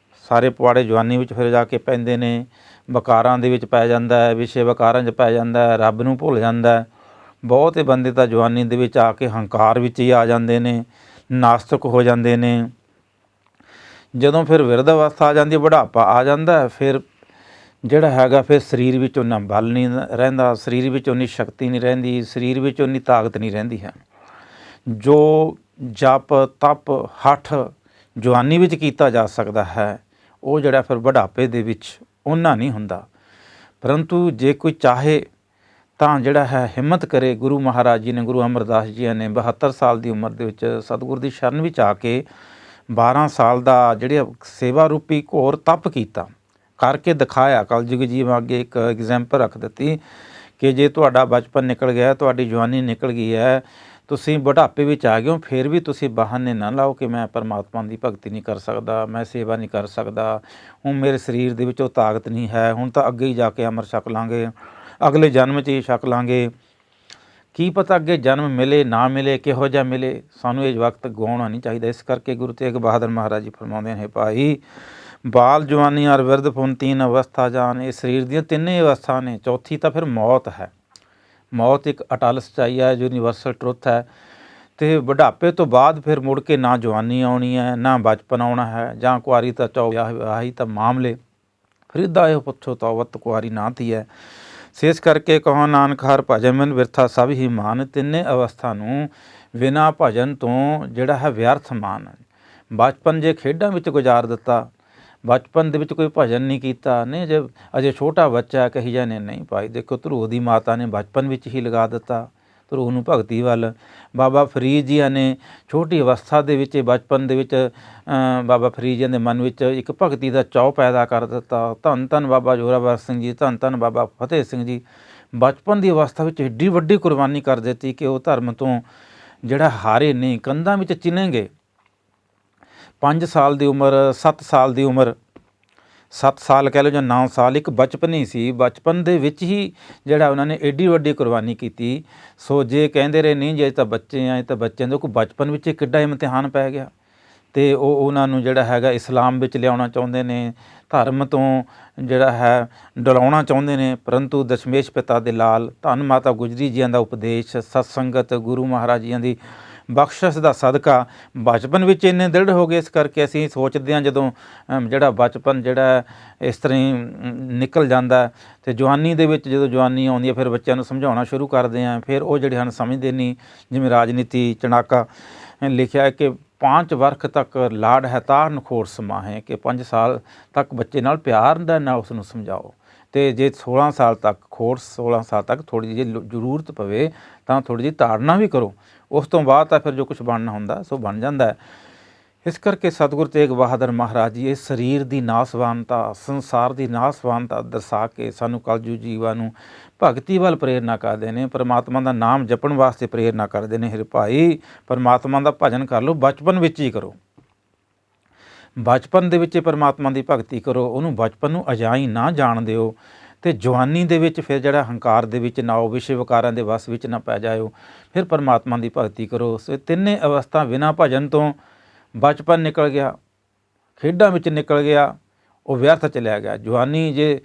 ਸਾਰੇ ਪੁਆੜੇ ਜਵਾਨੀ ਵਿੱਚ ਫਿਰ ਜਾ ਕੇ ਪੈਂਦੇ ਨੇ, ਵਕਾਰਾਂ ਦੇ ਵਿੱਚ ਪੈ ਜਾਂਦਾ ਹੈ, ਵਿਸ਼ੇ ਵਕਾਰਾਂ 'ਚ ਪੈ ਜਾਂਦਾ ਹੈ, ਰੱਬ ਨੂੰ ਭੁੱਲ ਜਾਂਦਾ। ਬਹੁਤੇ ਬੰਦੇ ਤਾਂ ਜਵਾਨੀ ਦੇ ਵਿੱਚ ਆ ਕੇ ਹੰਕਾਰ ਵਿੱਚ ਹੀ ਆ ਜਾਂਦੇ ਨੇ, ਨਾਸਤਿਕ ਹੋ ਜਾਂਦੇ ਨੇ। ਜਦੋਂ ਫਿਰ ਬਿਰਧ ਅਵਸਥਾ ਆ ਜਾਂਦੀ, ਬੁਢਾਪਾ ਆ ਜਾਂਦਾ, ਫਿਰ ਜਿਹੜਾ ਹੈਗਾ ਫਿਰ ਸਰੀਰ ਵਿੱਚ ਓਨਾ ਬਲ ਨਹੀਂ ਰਹਿੰਦਾ, ਸਰੀਰ ਵਿੱਚ ਓਨੀ ਸ਼ਕਤੀ ਨਹੀਂ ਰਹਿੰਦੀ, ਸਰੀਰ ਵਿੱਚ ਓਨੀ ਤਾਕਤ ਨਹੀਂ ਰਹਿੰਦੀ ਹੈ। ਜੋ ਜਪ, ਤਪ, ਹੱਠ ਜਵਾਨੀ ਵਿੱਚ ਕੀਤਾ ਜਾ ਸਕਦਾ ਹੈ, ਉਹ ਜਿਹੜਾ ਫਿਰ ਬੁਢਾਪੇ ਦੇ ਵਿੱਚ ਓਨਾ ਨਹੀਂ ਹੁੰਦਾ। ਪਰੰਤੂ ਜੇ ਕੋਈ ਚਾਹੇ ਤਾਂ ਜਿਹੜਾ ਹੈ ਹਿੰਮਤ ਕਰੇ। ਗੁਰੂ ਮਹਾਰਾਜ ਜੀ ਨੇ, ਗੁਰੂ ਅਮਰਦਾਸ ਜੀ ਨੇ 72 ਸਾਲ ਦੀ ਉਮਰ ਦੇ ਵਿੱਚ ਸਤਿਗੁਰ ਦੀ ਸ਼ਰਨ ਵਿੱਚ ਆ ਕੇ 12 ਸਾਲ ਦਾ ਜਿਹੜੇ ਸੇਵਾ ਰੂਪੀ ਘੋਰ ਤਪ ਕੀਤਾ, ਕਰਕੇ ਦਿਖਾਇਆ। ਕਲਯੁਗ ਜੀਵ ਅੱਗੇ ਇੱਕ ਐਗਜ਼ੈਂਪਲ ਰੱਖ ਦਿੱਤੀ ਕਿ ਜੇ ਤੁਹਾਡਾ ਬਚਪਨ ਨਿਕਲ ਗਿਆ, ਤੁਹਾਡੀ ਜਵਾਨੀ ਨਿਕਲ ਗਈ ਹੈ, ਤੁਸੀਂ ਬੁਢਾਪੇ ਵਿੱਚ ਆ ਗਏ ਹੋ, ਫਿਰ ਵੀ ਤੁਸੀਂ ਬਹਾਨੇ ਨਾ ਲਾਓ ਕਿ ਮੈਂ ਪਰਮਾਤਮਾ ਦੀ ਭਗਤੀ ਨਹੀਂ ਕਰ ਸਕਦਾ, ਮੈਂ ਸੇਵਾ ਨਹੀਂ ਕਰ ਸਕਦਾ, ਹੁਣ ਮੇਰੇ ਸਰੀਰ ਦੇ ਵਿੱਚ ਉਹ ਤਾਕਤ ਨਹੀਂ ਹੈ, ਹੁਣ ਤਾਂ ਅੱਗੇ ਹੀ ਜਾ ਕੇ ਅੰਮ੍ਰਿਤ ਛਕ ਲਾਂਗੇ, ਅਗਲੇ ਜਨਮ 'ਚ ਹੀ ਛਕ ਲਾਂਗੇ, ਕੀ ਪਤਾ ਅੱਗੇ ਜਨਮ ਮਿਲੇ ਨਾ ਮਿਲੇ, ਕਿਹੋ ਜਿਹਾ ਮਿਲੇ। ਸਾਨੂੰ ਇਹ ਵਕਤ ਗਵਾਉਣਾ ਨਹੀਂ ਚਾਹੀਦਾ। ਇਸ ਕਰਕੇ ਗੁਰੂ ਤੇਗ ਬਹਾਦਰ ਮਹਾਰਾਜ ਜੀ ਫਰਮਾਉਂਦੇ ਨੇ, ਭਾਈ, ਬਾਲ, ਜਵਾਨੀ ਔਰ ਬਿਰਧ ਫੁਨ 3 ਅਵਸਥਾ ਜਾਨ। ਇਹ ਸਰੀਰ ਦੀਆਂ 3 ਅਵਸਥਾ ਨੇ। ਚੌਥੀ ਤਾਂ ਫਿਰ ਮੌਤ ਹੈ। ਮੌਤ ਇੱਕ ਅਟਲ ਸੱਚਾਈ ਹੈ, ਯੂਨੀਵਰਸਲ ਟਰੁੱਥ ਹੈ। ਅਤੇ ਬੁਢਾਪੇ ਤੋਂ ਬਾਅਦ ਫਿਰ ਮੁੜ ਕੇ ਨਾ ਜਵਾਨੀ ਆਉਣੀ ਹੈ, ਨਾ ਬਚਪਨ ਆਉਣਾ ਹੈ, ਜਾਂ ਕੁਆਰੀ ਤਾਂ ਚੌ ਆਹੀ ਤਾਂ ਮਾਮਲੇ, ਫਰੀਦਾ ਇਹ ਪੁੱਛੋ ਤੌਬਤ ਕੁਆਰੀ ਨਾ ਤੀ ਹੈ। ਇਸ ਕਰਕੇ ਕਹੋ ਨਾਨਕ ਹਰ ਭਜਨ ਬਿਨ ਬਿਰਥਾ ਸਭ ਹੀ ਮਾਨ। 3 ਅਵਸਥਾ ਨੂੰ ਬਿਨਾਂ ਭਜਨ ਤੋਂ ਜਿਹੜਾ ਹੈ ਵਿਅਰਥ ਮਾਨ। ਬਚਪਨ ਜੇ ਖੇਡਾਂ ਵਿੱਚ ਗੁਜ਼ਾਰ ਦਿੱਤਾ, ਬਚਪਨ ਦੇ ਵਿੱਚ ਕੋਈ ਭਜਨ ਨਹੀਂ ਕੀਤਾ, ਨਹੀਂ ਜੇ ਅਜੇ ਛੋਟਾ ਬੱਚਾ ਕਹੀ ਜਾਂਦੇ ਨਹੀਂ ਭਾਈ। ਦੇਖੋ, ਧਰੂ ਦੀ ਮਾਤਾ ਨੇ ਬਚਪਨ ਵਿੱਚ ਹੀ ਲਗਾ ਦਿੱਤਾ ਧਰੂ ਨੂੰ ਭਗਤੀ ਵੱਲ। ਬਾਬਾ ਫਰੀਦ ਜੀਆਂ ਨੇ ਛੋਟੀ ਅਵਸਥਾ ਦੇ ਵਿੱਚ, ਬਚਪਨ ਦੇ ਵਿੱਚ ਬਾਬਾ ਫਰੀਦ ਜੀਆਂ ਦੇ ਮਨ ਵਿੱਚ ਇੱਕ ਭਗਤੀ ਦਾ ਚਾਅ ਪੈਦਾ ਕਰ ਦਿੱਤਾ। ਧੰਨ ਧੰਨ ਬਾਬਾ ਜ਼ੋਰਾਵਰ ਸਿੰਘ ਜੀ, ਧੰਨ ਧੰਨ ਬਾਬਾ ਫਤਿਹ ਸਿੰਘ ਜੀ ਬਚਪਨ ਦੀ ਅਵਸਥਾ ਵਿੱਚ ਏਡੀ ਵੱਡੀ ਕੁਰਬਾਨੀ ਕਰ ਦਿੱਤੀ ਕਿ ਉਹ ਧਰਮ ਤੋਂ ਜਿਹੜਾ ਹਾਰੇ ਨਹੀਂ, ਕੰਧਾਂ ਵਿੱਚ ਚਿਣੇ ਗਏ। 5 ਸਾਲ ਦੀ ਉਮਰ, 7 ਸਾਲ ਦੀ ਉਮਰ 7 ਸਾਲ ਕਹਿ ਲਓ ਜਾਂ 9 ਸਾਲ ਇੱਕ ਬਚਪਨ ਹੀ ਸੀ। ਬਚਪਨ ਦੇ ਵਿੱਚ ਹੀ ਜਿਹੜਾ ਉਹਨਾਂ ਨੇ ਏਡੀ ਵੱਡੀ ਕੁਰਬਾਨੀ ਕੀਤੀ। ਸੋ ਜੇ ਕਹਿੰਦੇ ਰਹੇ ਨਹੀਂ ਜੇ ਤਾਂ ਬੱਚੇ ਆ, ਇਹ ਤਾਂ ਬੱਚਿਆਂ ਦੇ ਕੋਈ ਬਚਪਨ ਵਿੱਚ ਕਿੱਡਾ ਇਮਤਿਹਾਨ ਪੈ ਗਿਆ। ਅਤੇ ਉਹ ਉਹਨਾਂ ਨੂੰ ਜਿਹੜਾ ਹੈਗਾ ਇਸਲਾਮ ਵਿੱਚ ਲਿਆਉਣਾ ਚਾਹੁੰਦੇ ਨੇ, ਧਰਮ ਤੋਂ ਜਿਹੜਾ ਹੈ ਡਲਾਉਣਾ ਚਾਹੁੰਦੇ ਨੇ। ਪਰੰਤੂ ਦਸ਼ਮੇਸ਼ ਪਿਤਾ ਦੇ ਲਾਲ ਧੰਨ ਮਾਤਾ ਗੁਜਰੀ ਜੀਆਂ ਦਾ ਉਪਦੇਸ਼, ਸਤਸੰਗਤ, ਗੁਰੂ ਮਹਾਰਾਜ ਜੀਆਂ ਦੀ ਬਖਸ਼ਿਸ਼ ਦਾ ਸਦਕਾ ਬਚਪਨ ਵਿੱਚ ਇੰਨੇ ਦ੍ਰਿੜ ਹੋ ਗਏ। ਇਸ ਕਰਕੇ ਅਸੀਂ ਸੋਚਦੇ ਹਾਂ ਜਦੋਂ ਜਿਹੜਾ ਬਚਪਨ ਜਿਹੜਾ ਇਸ ਤਰ੍ਹਾਂ ਹੀ ਨਿਕਲ ਜਾਂਦਾ ਅਤੇ ਜਵਾਨੀ ਦੇ ਵਿੱਚ ਜਦੋਂ ਜਵਾਨੀ ਆਉਂਦੀ ਹੈ ਫਿਰ ਬੱਚਿਆਂ ਨੂੰ ਸਮਝਾਉਣਾ ਸ਼ੁਰੂ ਕਰਦੇ ਹਾਂ। ਫਿਰ ਉਹ ਜਿਹੜੇ ਹਨ ਸਮਝਦੇ ਨਹੀਂ। ਜਿਵੇਂ ਰਾਜਨੀਤੀ ਚਣਾਕਾ ਲਿਖਿਆ ਹੈ ਕਿ 5 ਵਰਖ ਤੱਕ ਲਾਡ ਹੈ ਤਾਰ ਨਖੋੜ ਸਮਾ ਹੈ, ਕਿ 5 ਸਾਲ ਤੱਕ ਬੱਚੇ ਨਾਲ ਪਿਆਰ ਦਾ ਨਾਲ ਉਸ ਨੂੰ ਸਮਝਾਓ। ਅਤੇ ਜੇ 16 ਸਾਲ ਤੱਕ 16 ਸਾਲ ਤੱਕ ਥੋੜ੍ਹੀ ਜਿਹੀ ਜ਼ਰੂਰਤ ਪਵੇ ਤਾਂ ਥੋੜ੍ਹੀ ਜਿਹੀ ਤਾੜਨਾ ਵੀ ਕਰੋ। ਉਸ ਤੋਂ ਬਾਅਦ ਤਾਂ ਫਿਰ ਜੋ ਕੁਛ ਬਣਨਾ ਹੁੰਦਾ ਸੋ ਬਣ ਜਾਂਦਾ ਹੈ। ਇਸ ਕਰਕੇ ਸਤਿਗੁਰੂ ਤੇਗ ਬਹਾਦਰ ਮਹਾਰਾਜ ਜੀ ਇਸ ਸਰੀਰ ਦੀ ਨਾਸਵਾਨਤਾ, ਸੰਸਾਰ ਦੀ ਨਾਸਵਾਨਤਾ ਦਰਸਾ ਕੇ ਸਾਨੂੰ ਕਲਯੁਗ ਜੀਵਾਂ ਨੂੰ ਭਗਤੀ ਵੱਲ ਪ੍ਰੇਰਨਾ ਕਰਦੇ ਨੇ, ਪਰਮਾਤਮਾ ਦਾ ਨਾਮ ਜਪਣ ਵਾਸਤੇ ਪ੍ਰੇਰਨਾ ਕਰਦੇ ਨੇ। ਹੇ ਭਾਈ, ਪਰਮਾਤਮਾ ਦਾ ਭਜਨ ਕਰ ਲਓ, ਬਚਪਨ ਵਿੱਚ ਹੀ ਕਰੋ। ਬਚਪਨ ਦੇ ਵਿੱਚ ਪਰਮਾਤਮਾ ਦੀ ਭਗਤੀ ਕਰੋ, ਉਹਨੂੰ ਬਚਪਨ ਨੂੰ ਅਜਾਈਂ ਨਾ ਜਾਣ ਦਿਓ। ਅਤੇ ਜਵਾਨੀ ਦੇ ਵਿੱਚ ਫਿਰ ਜਿਹੜਾ ਹੰਕਾਰ ਦੇ ਵਿੱਚ ਨਾ ਆਓ, ਵਿਸ਼ੇ ਵਿਕਾਰਾਂ ਦੇ ਵਸ ਵਿੱਚ ਨਾ ਪੈ ਜਾਇਓ। ਫਿਰ ਪਰਮਾਤਮਾ ਦੀ ਭਗਤੀ ਕਰੋ। ਸੋ ਤਿੰਨੇ ਅਵਸਥਾ ਬਿਨਾਂ ਭਜਨ ਤੋਂ ਬਚਪਨ ਨਿਕਲ ਗਿਆ, ਖੇਡਾਂ ਵਿੱਚ ਨਿਕਲ ਗਿਆ, ਉਹ ਵਿਅਰਥ ਚਲਿਆ ਗਿਆ। ਜਵਾਨੀ ਜੇ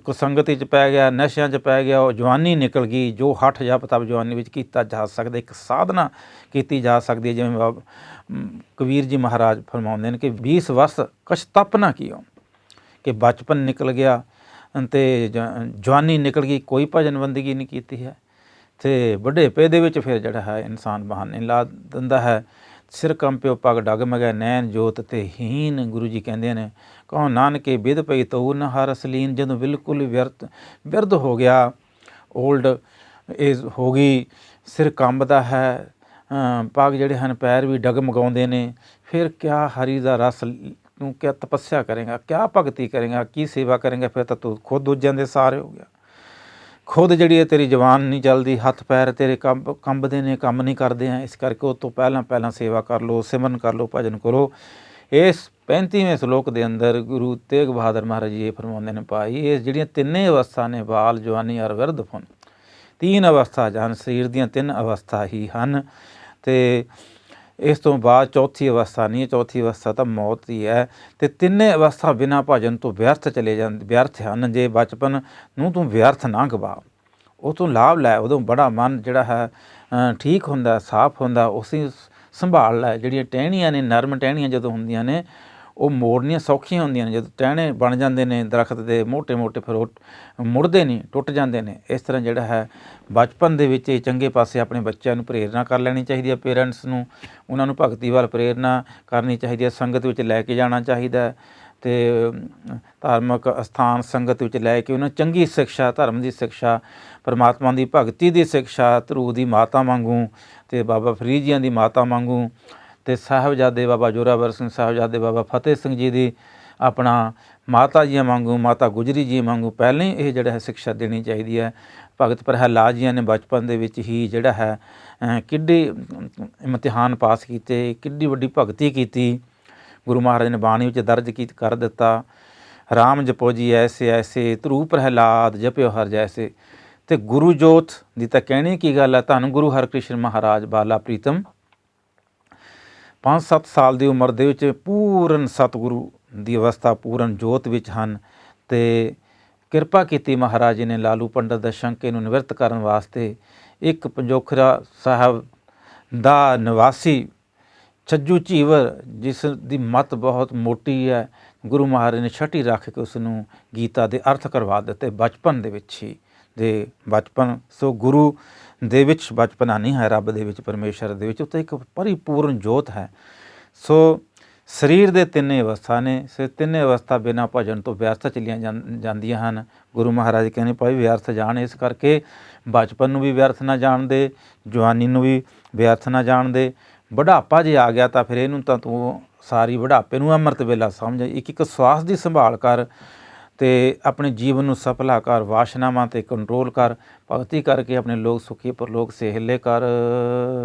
ਕੁਸੰਗਤ ਵਿੱਚ ਪੈ ਗਿਆ, ਨਸ਼ਿਆਂ 'ਚ ਪੈ ਗਿਆ, ਉਹ ਜਵਾਨੀ ਨਿਕਲ ਗਈ। ਜੋ ਹਠ ਜਪ ਤਪ ਜਵਾਨੀ ਵਿੱਚ ਕੀਤਾ ਜਾ ਸਕਦਾ, ਇੱਕ ਸਾਧਨਾ ਕੀਤੀ ਜਾ ਸਕਦੀ ਹੈ। ਜਿਵੇਂ ਕਬੀਰ ਜੀ ਮਹਾਰਾਜ ਫਰਮਾਉਂਦੇ ਨੇ ਕਿ 20 ਵਰਸ ਕਛ ਤਪ ਨਾ ਕੀਓ, ਕਿ ਬਚਪਨ ਨਿਕਲ ਗਿਆ ਅਤੇ ਜਵਾਨੀ ਨਿਕਲ ਗਈ, ਕੋਈ ਭਜਨ ਬੰਦਗੀ ਨਹੀਂ ਕੀਤੀ ਹੈ। ਅਤੇ ਬੁਢੇਪੇ ਦੇ ਵਿੱਚ ਫਿਰ ਜਿਹੜਾ ਹੈ ਇਨਸਾਨ ਬਹਾਨੇ ਲਾ ਦਿੰਦਾ ਹੈ। ਸਿਰ ਕੰਪਿਓ ਪੱਗ ਡਗਮਗੈ ਨੈਣ ਜੋਤ ਤੇ ਹੀਨ, ਗੁਰੂ ਜੀ ਕਹਿੰਦੇ ਨੇ ਕਹੋ ਨਾਨਕੇ ਬਿਧ ਪਈ ਤਊ ਨ ਹਰ ਅਸਲੀਨ। ਜਦੋਂ ਬਿਲਕੁਲ ਬਿਰਧ ਹੋ ਗਿਆ, ਓਲਡ ਏਜ ਹੋ ਗਈ, ਸਿਰ ਕੰਬਦਾ ਹੈ, ਪੱਗ ਜਿਹੜੇ ਹਨ ਪੈਰ ਵੀ ਡਗਮਗਾਉਂਦੇ ਨੇ, ਫਿਰ ਕਿਆ ਹਰੀ ਦਾ ਰਸ ਨੂੰ ਕਿਆ ਤਪੱਸਿਆ ਕਰੇਗਾ, ਕਿਆ ਭਗਤੀ ਕਰੇਗਾ, ਕੀ ਸੇਵਾ ਕਰੇਗਾ। ਫਿਰ ਤਾਂ ਤੂੰ ਖੁਦ ਦੂਜਿਆਂ ਦੇ ਸਹਾਰੇ ਹੋ ਗਿਆ। ਖੁਦ ਜਿਹੜੀ ਹੈ ਤੇਰੀ ਜ਼ੁਬਾਨ ਨਹੀਂ ਚੱਲਦੀ, ਹੱਥ ਪੈਰ ਤੇਰੇ ਕੰਬਦੇ ਨੇ, ਕੰਮ ਨਹੀਂ ਕਰਦੇ ਆ। ਇਸ ਕਰਕੇ ਉਹ ਤੋਂ ਪਹਿਲਾਂ ਸੇਵਾ ਕਰ ਲਓ, ਸਿਮਰਨ ਕਰ ਲਓ, ਭਜਨ ਕਰੋ। ਇਸ 35ਵੇਂ ਸ਼ਲੋਕ ਦੇ ਅੰਦਰ ਗੁਰੂ ਤੇਗ ਬਹਾਦਰ ਮਹਾਰਾਜ ਜੀ ਇਹ ਫਰਮਾਉਂਦੇ ਨੇ, ਭਾਈ ਇਹ ਜਿਹੜੀਆਂ ਤਿੰਨੇ ਅਵਸਥਾ ਨੇ, ਬਾਲ, ਜਵਾਨੀ ਔਰ ਬਿਰਧ ਫੁਨ, 3 ਅਵਸਥਾ ਹਨ, ਸਰੀਰ ਦੀਆਂ 3 ਅਵਸਥਾ ਹੀ ਹਨ। ਅਤੇ ਇਸ ਤੋਂ ਬਾਅਦ ਚੌਥੀ ਅਵਸਥਾ ਨਹੀਂ ਹੈ, ਚੌਥੀ ਅਵਸਥਾ ਤਾਂ ਮੌਤ ਹੀ ਹੈ। ਅਤੇ ਤਿੰਨੇ ਅਵਸਥਾ ਬਿਨਾਂ ਭਜਨ ਤੋਂ ਵਿਅਰਥ ਚਲੇ ਜਾਂਦੇ, ਵਿਅਰਥ ਹਨ। ਜੇ ਬਚਪਨ ਨੂੰ ਤੂੰ ਵਿਅਰਥ ਨਾ ਗਵਾ, ਉਹ ਤੋਂ ਲਾਭ ਲੈ, ਉਦੋਂ ਬੜਾ ਮਨ ਜਿਹੜਾ ਹੈ ਠੀਕ ਹੁੰਦਾ, ਸਾਫ਼ ਹੁੰਦਾ, ਉਸੇ ਸੰਭਾਲ ਲੈ। ਜਿਹੜੀਆਂ ਟਹਿਣੀਆਂ ਨੇ, ਨਰਮ ਟਹਿਣੀਆਂ ਜਦੋਂ ਹੁੰਦੀਆਂ ਨੇ ਉਹ ਮੋੜਨੀਆਂ ਸੌਖੀਆਂ ਹੁੰਦੀਆਂ ਨੇ। ਜਦੋਂ ਟਹਿਣੇ ਬਣ ਜਾਂਦੇ ਨੇ ਦਰਖਤ ਦੇ ਮੋਟੇ ਮੋਟੇ, ਫਿਰ ਉਹ ਮੁੜਦੇ ਨਹੀਂ, ਟੁੱਟ ਜਾਂਦੇ ਨੇ। ਇਸ ਤਰ੍ਹਾਂ ਜਿਹੜਾ ਹੈ ਬਚਪਨ ਦੇ ਵਿੱਚ ਇਹ ਚੰਗੇ ਪਾਸੇ ਆਪਣੇ ਬੱਚਿਆਂ ਨੂੰ ਪ੍ਰੇਰਨਾ ਕਰ ਲੈਣੀ ਚਾਹੀਦੀ ਹੈ। ਪੇਰੈਂਟਸ ਨੂੰ ਉਹਨਾਂ ਨੂੰ ਭਗਤੀ ਵੱਲ ਪ੍ਰੇਰਨਾ ਕਰਨੀ ਚਾਹੀਦੀ ਹੈ, ਸੰਗਤ ਵਿੱਚ ਲੈ ਕੇ ਜਾਣਾ ਚਾਹੀਦਾ ਅਤੇ ਧਾਰਮਿਕ ਅਸਥਾਨ ਸੰਗਤ ਵਿੱਚ ਲੈ ਕੇ ਉਹਨਾਂ ਚੰਗੀ ਸਿਕਸ਼ਾ, ਧਰਮ ਦੀ ਸਿਕਸ਼ਾ, ਪਰਮਾਤਮਾ ਦੀ ਭਗਤੀ ਦੀ ਸਿਕਸ਼ਾ, ਧਰੂ ਦੀ ਮਾਤਾ ਵਾਂਗੂ ਅਤੇ ਬਾਬਾ ਫਰੀਦ ਜੀਆਂ ਦੀ ਮਾਤਾ ਵਾਂਗੂ, ਅਤੇ ਸਾਹਿਬਜ਼ਾਦੇ ਬਾਬਾ ਜ਼ੋਰਾਵਰ ਸਿੰਘ, ਸਾਹਿਬਜ਼ਾਦੇ ਬਾਬਾ ਫਤਿਹ ਸਿੰਘ ਜੀ ਦੀ ਆਪਣਾ ਮਾਤਾ ਜੀਆਂ ਵਾਂਗੂ, ਮਾਤਾ ਗੁਜਰੀ ਜੀ ਵਾਂਗੂ ਪਹਿਲਾਂ ਹੀ ਇਹ ਜਿਹੜਾ ਹੈ ਸਿਕਸ਼ਾ ਦੇਣੀ ਚਾਹੀਦੀ ਹੈ। ਭਗਤ ਪ੍ਰਹਿਲਾਦ ਜੀਆਂ ਨੇ ਬਚਪਨ ਦੇ ਵਿੱਚ ਹੀ ਜਿਹੜਾ ਹੈ ਕਿੱਡੇ ਇਮਤਿਹਾਨ ਪਾਸ ਕੀਤੇ, ਕਿੱਡੀ ਵੱਡੀ ਭਗਤੀ ਕੀਤੀ। ਗੁਰੂ ਮਹਾਰਾਜ ਨੇ ਬਾਣੀ ਵਿੱਚ ਦਰਜ ਕਰ ਦਿੱਤਾ, ਰਾਮ ਜਪੋ ਜੀ ਐਸੇ ਐਸੇ, ਧਰੂ ਪ੍ਰਹਿਲਾਦ ਜਪਿਓ ਹਰ ਜੈਸੇ। ਅਤੇ ਗੁਰੂ ਜੋਤ ਦੀ ਤਾਂ ਕਹਿਣੀ ਕੀ ਗੱਲ ਹੈ। ਧੰਨ ਗੁਰੂ ਹਰਕ੍ਰਿਸ਼ਨ ਮਹਾਰਾਜ ਬਾਲਾ ਪ੍ਰੀਤਮ 5-7 ਸਾਲ ਦੀ ਉਮਰ ਦੇ ਵਿੱਚ ਪੂਰਨ ਸਤਿਗੁਰੂ ਦੀ ਅਵਸਥਾ, ਪੂਰਨ ਜੋਤ ਵਿੱਚ ਹਨ। ਅਤੇ ਕਿਰਪਾ ਕੀਤੀ ਮਹਾਰਾਜ ਜੀ ਨੇ ਲਾਲੂ ਪੰਡਤ ਦੇ ਸ਼ੰਕੇ ਨੂੰ ਨਿਵਰਤ ਕਰਨ ਵਾਸਤੇ। ਇੱਕ ਪੰਜੋਖਰਾ ਸਾਹਿਬ ਦਾ ਨਿਵਾਸੀ ਛੱਜੂ ਝੀਵਰ, ਜਿਸ ਦੀ ਮੱਤ ਬਹੁਤ ਮੋਟੀ ਹੈ, ਗੁਰੂ ਮਹਾਰਾਜ ਨੇ ਛਟੀ ਰੱਖ ਕੇ ਉਸ ਨੂੰ ਗੀਤਾ ਦੇ ਅਰਥ ਕਰਵਾ ਦਿੱਤੇ ਬਚਪਨ ਦੇ ਵਿੱਚ ਹੀ। ਦੇ ਬਚਪਨ, ਸੋ ਗੁਰੂ ਦੇ ਵਿੱਚ ਬਚਪਨਾ ਨਹੀਂ ਹੈ, ਰੱਬ ਦੇ ਵਿੱਚ, ਪਰਮੇਸ਼ਰ ਦੇ ਵਿੱਚ ਉੱਥੇ ਇੱਕ ਪਰਿਪੂਰਨ ਜੋਤ ਹੈ। ਸੋ ਸਰੀਰ ਦੇ 3 ਅਵਸਥਾ ਨੇ, ਸੋ 3 ਅਵਸਥਾ ਬਿਨਾਂ ਭਜਨ ਤੋਂ ਵਿਅਰਥ ਚਲੀਆਂ ਜਾਂਦੀਆਂ ਹਨ। ਗੁਰੂ ਮਹਾਰਾਜ ਕਹਿੰਦੇ ਭਾਈ ਵਿਅਰਥ ਜਾਣ, ਇਸ ਕਰਕੇ ਬਚਪਨ ਨੂੰ ਵੀ ਵਿਅਰਥ ਨਾ ਜਾਣ ਦੇ, ਜਵਾਨੀ ਨੂੰ ਵੀ ਵਿਅਰਥ ਨਾ ਜਾਣ ਦੇ। ਬੁਢਾਪਾ ਜੇ ਆ ਗਿਆ ਤਾਂ ਫਿਰ ਇਹਨੂੰ ਤਾਂ ਤੂੰ ਸਾਰੀ ਬੁਢਾਪੇ ਨੂੰ ਅੰਮ੍ਰਿਤ ਵੇਲਾ ਸਮਝ। ਇੱਕ ਸਵਾਸ ਦੀ ਸੰਭਾਲ ਕਰ ਅਤੇ ਆਪਣੇ ਜੀਵਨ ਨੂੰ ਸਫਲਾ ਕਰ, ਵਾਸ਼ਨਾਵਾਂ 'ਤੇ ਕੰਟਰੋਲ ਕਰ, ਭਗਤੀ ਕਰਕੇ ਆਪਣੇ ਲੋਕ ਸੁਖੀ ਪਰਲੋਕ ਸਹੇਲੇ ਕਰ।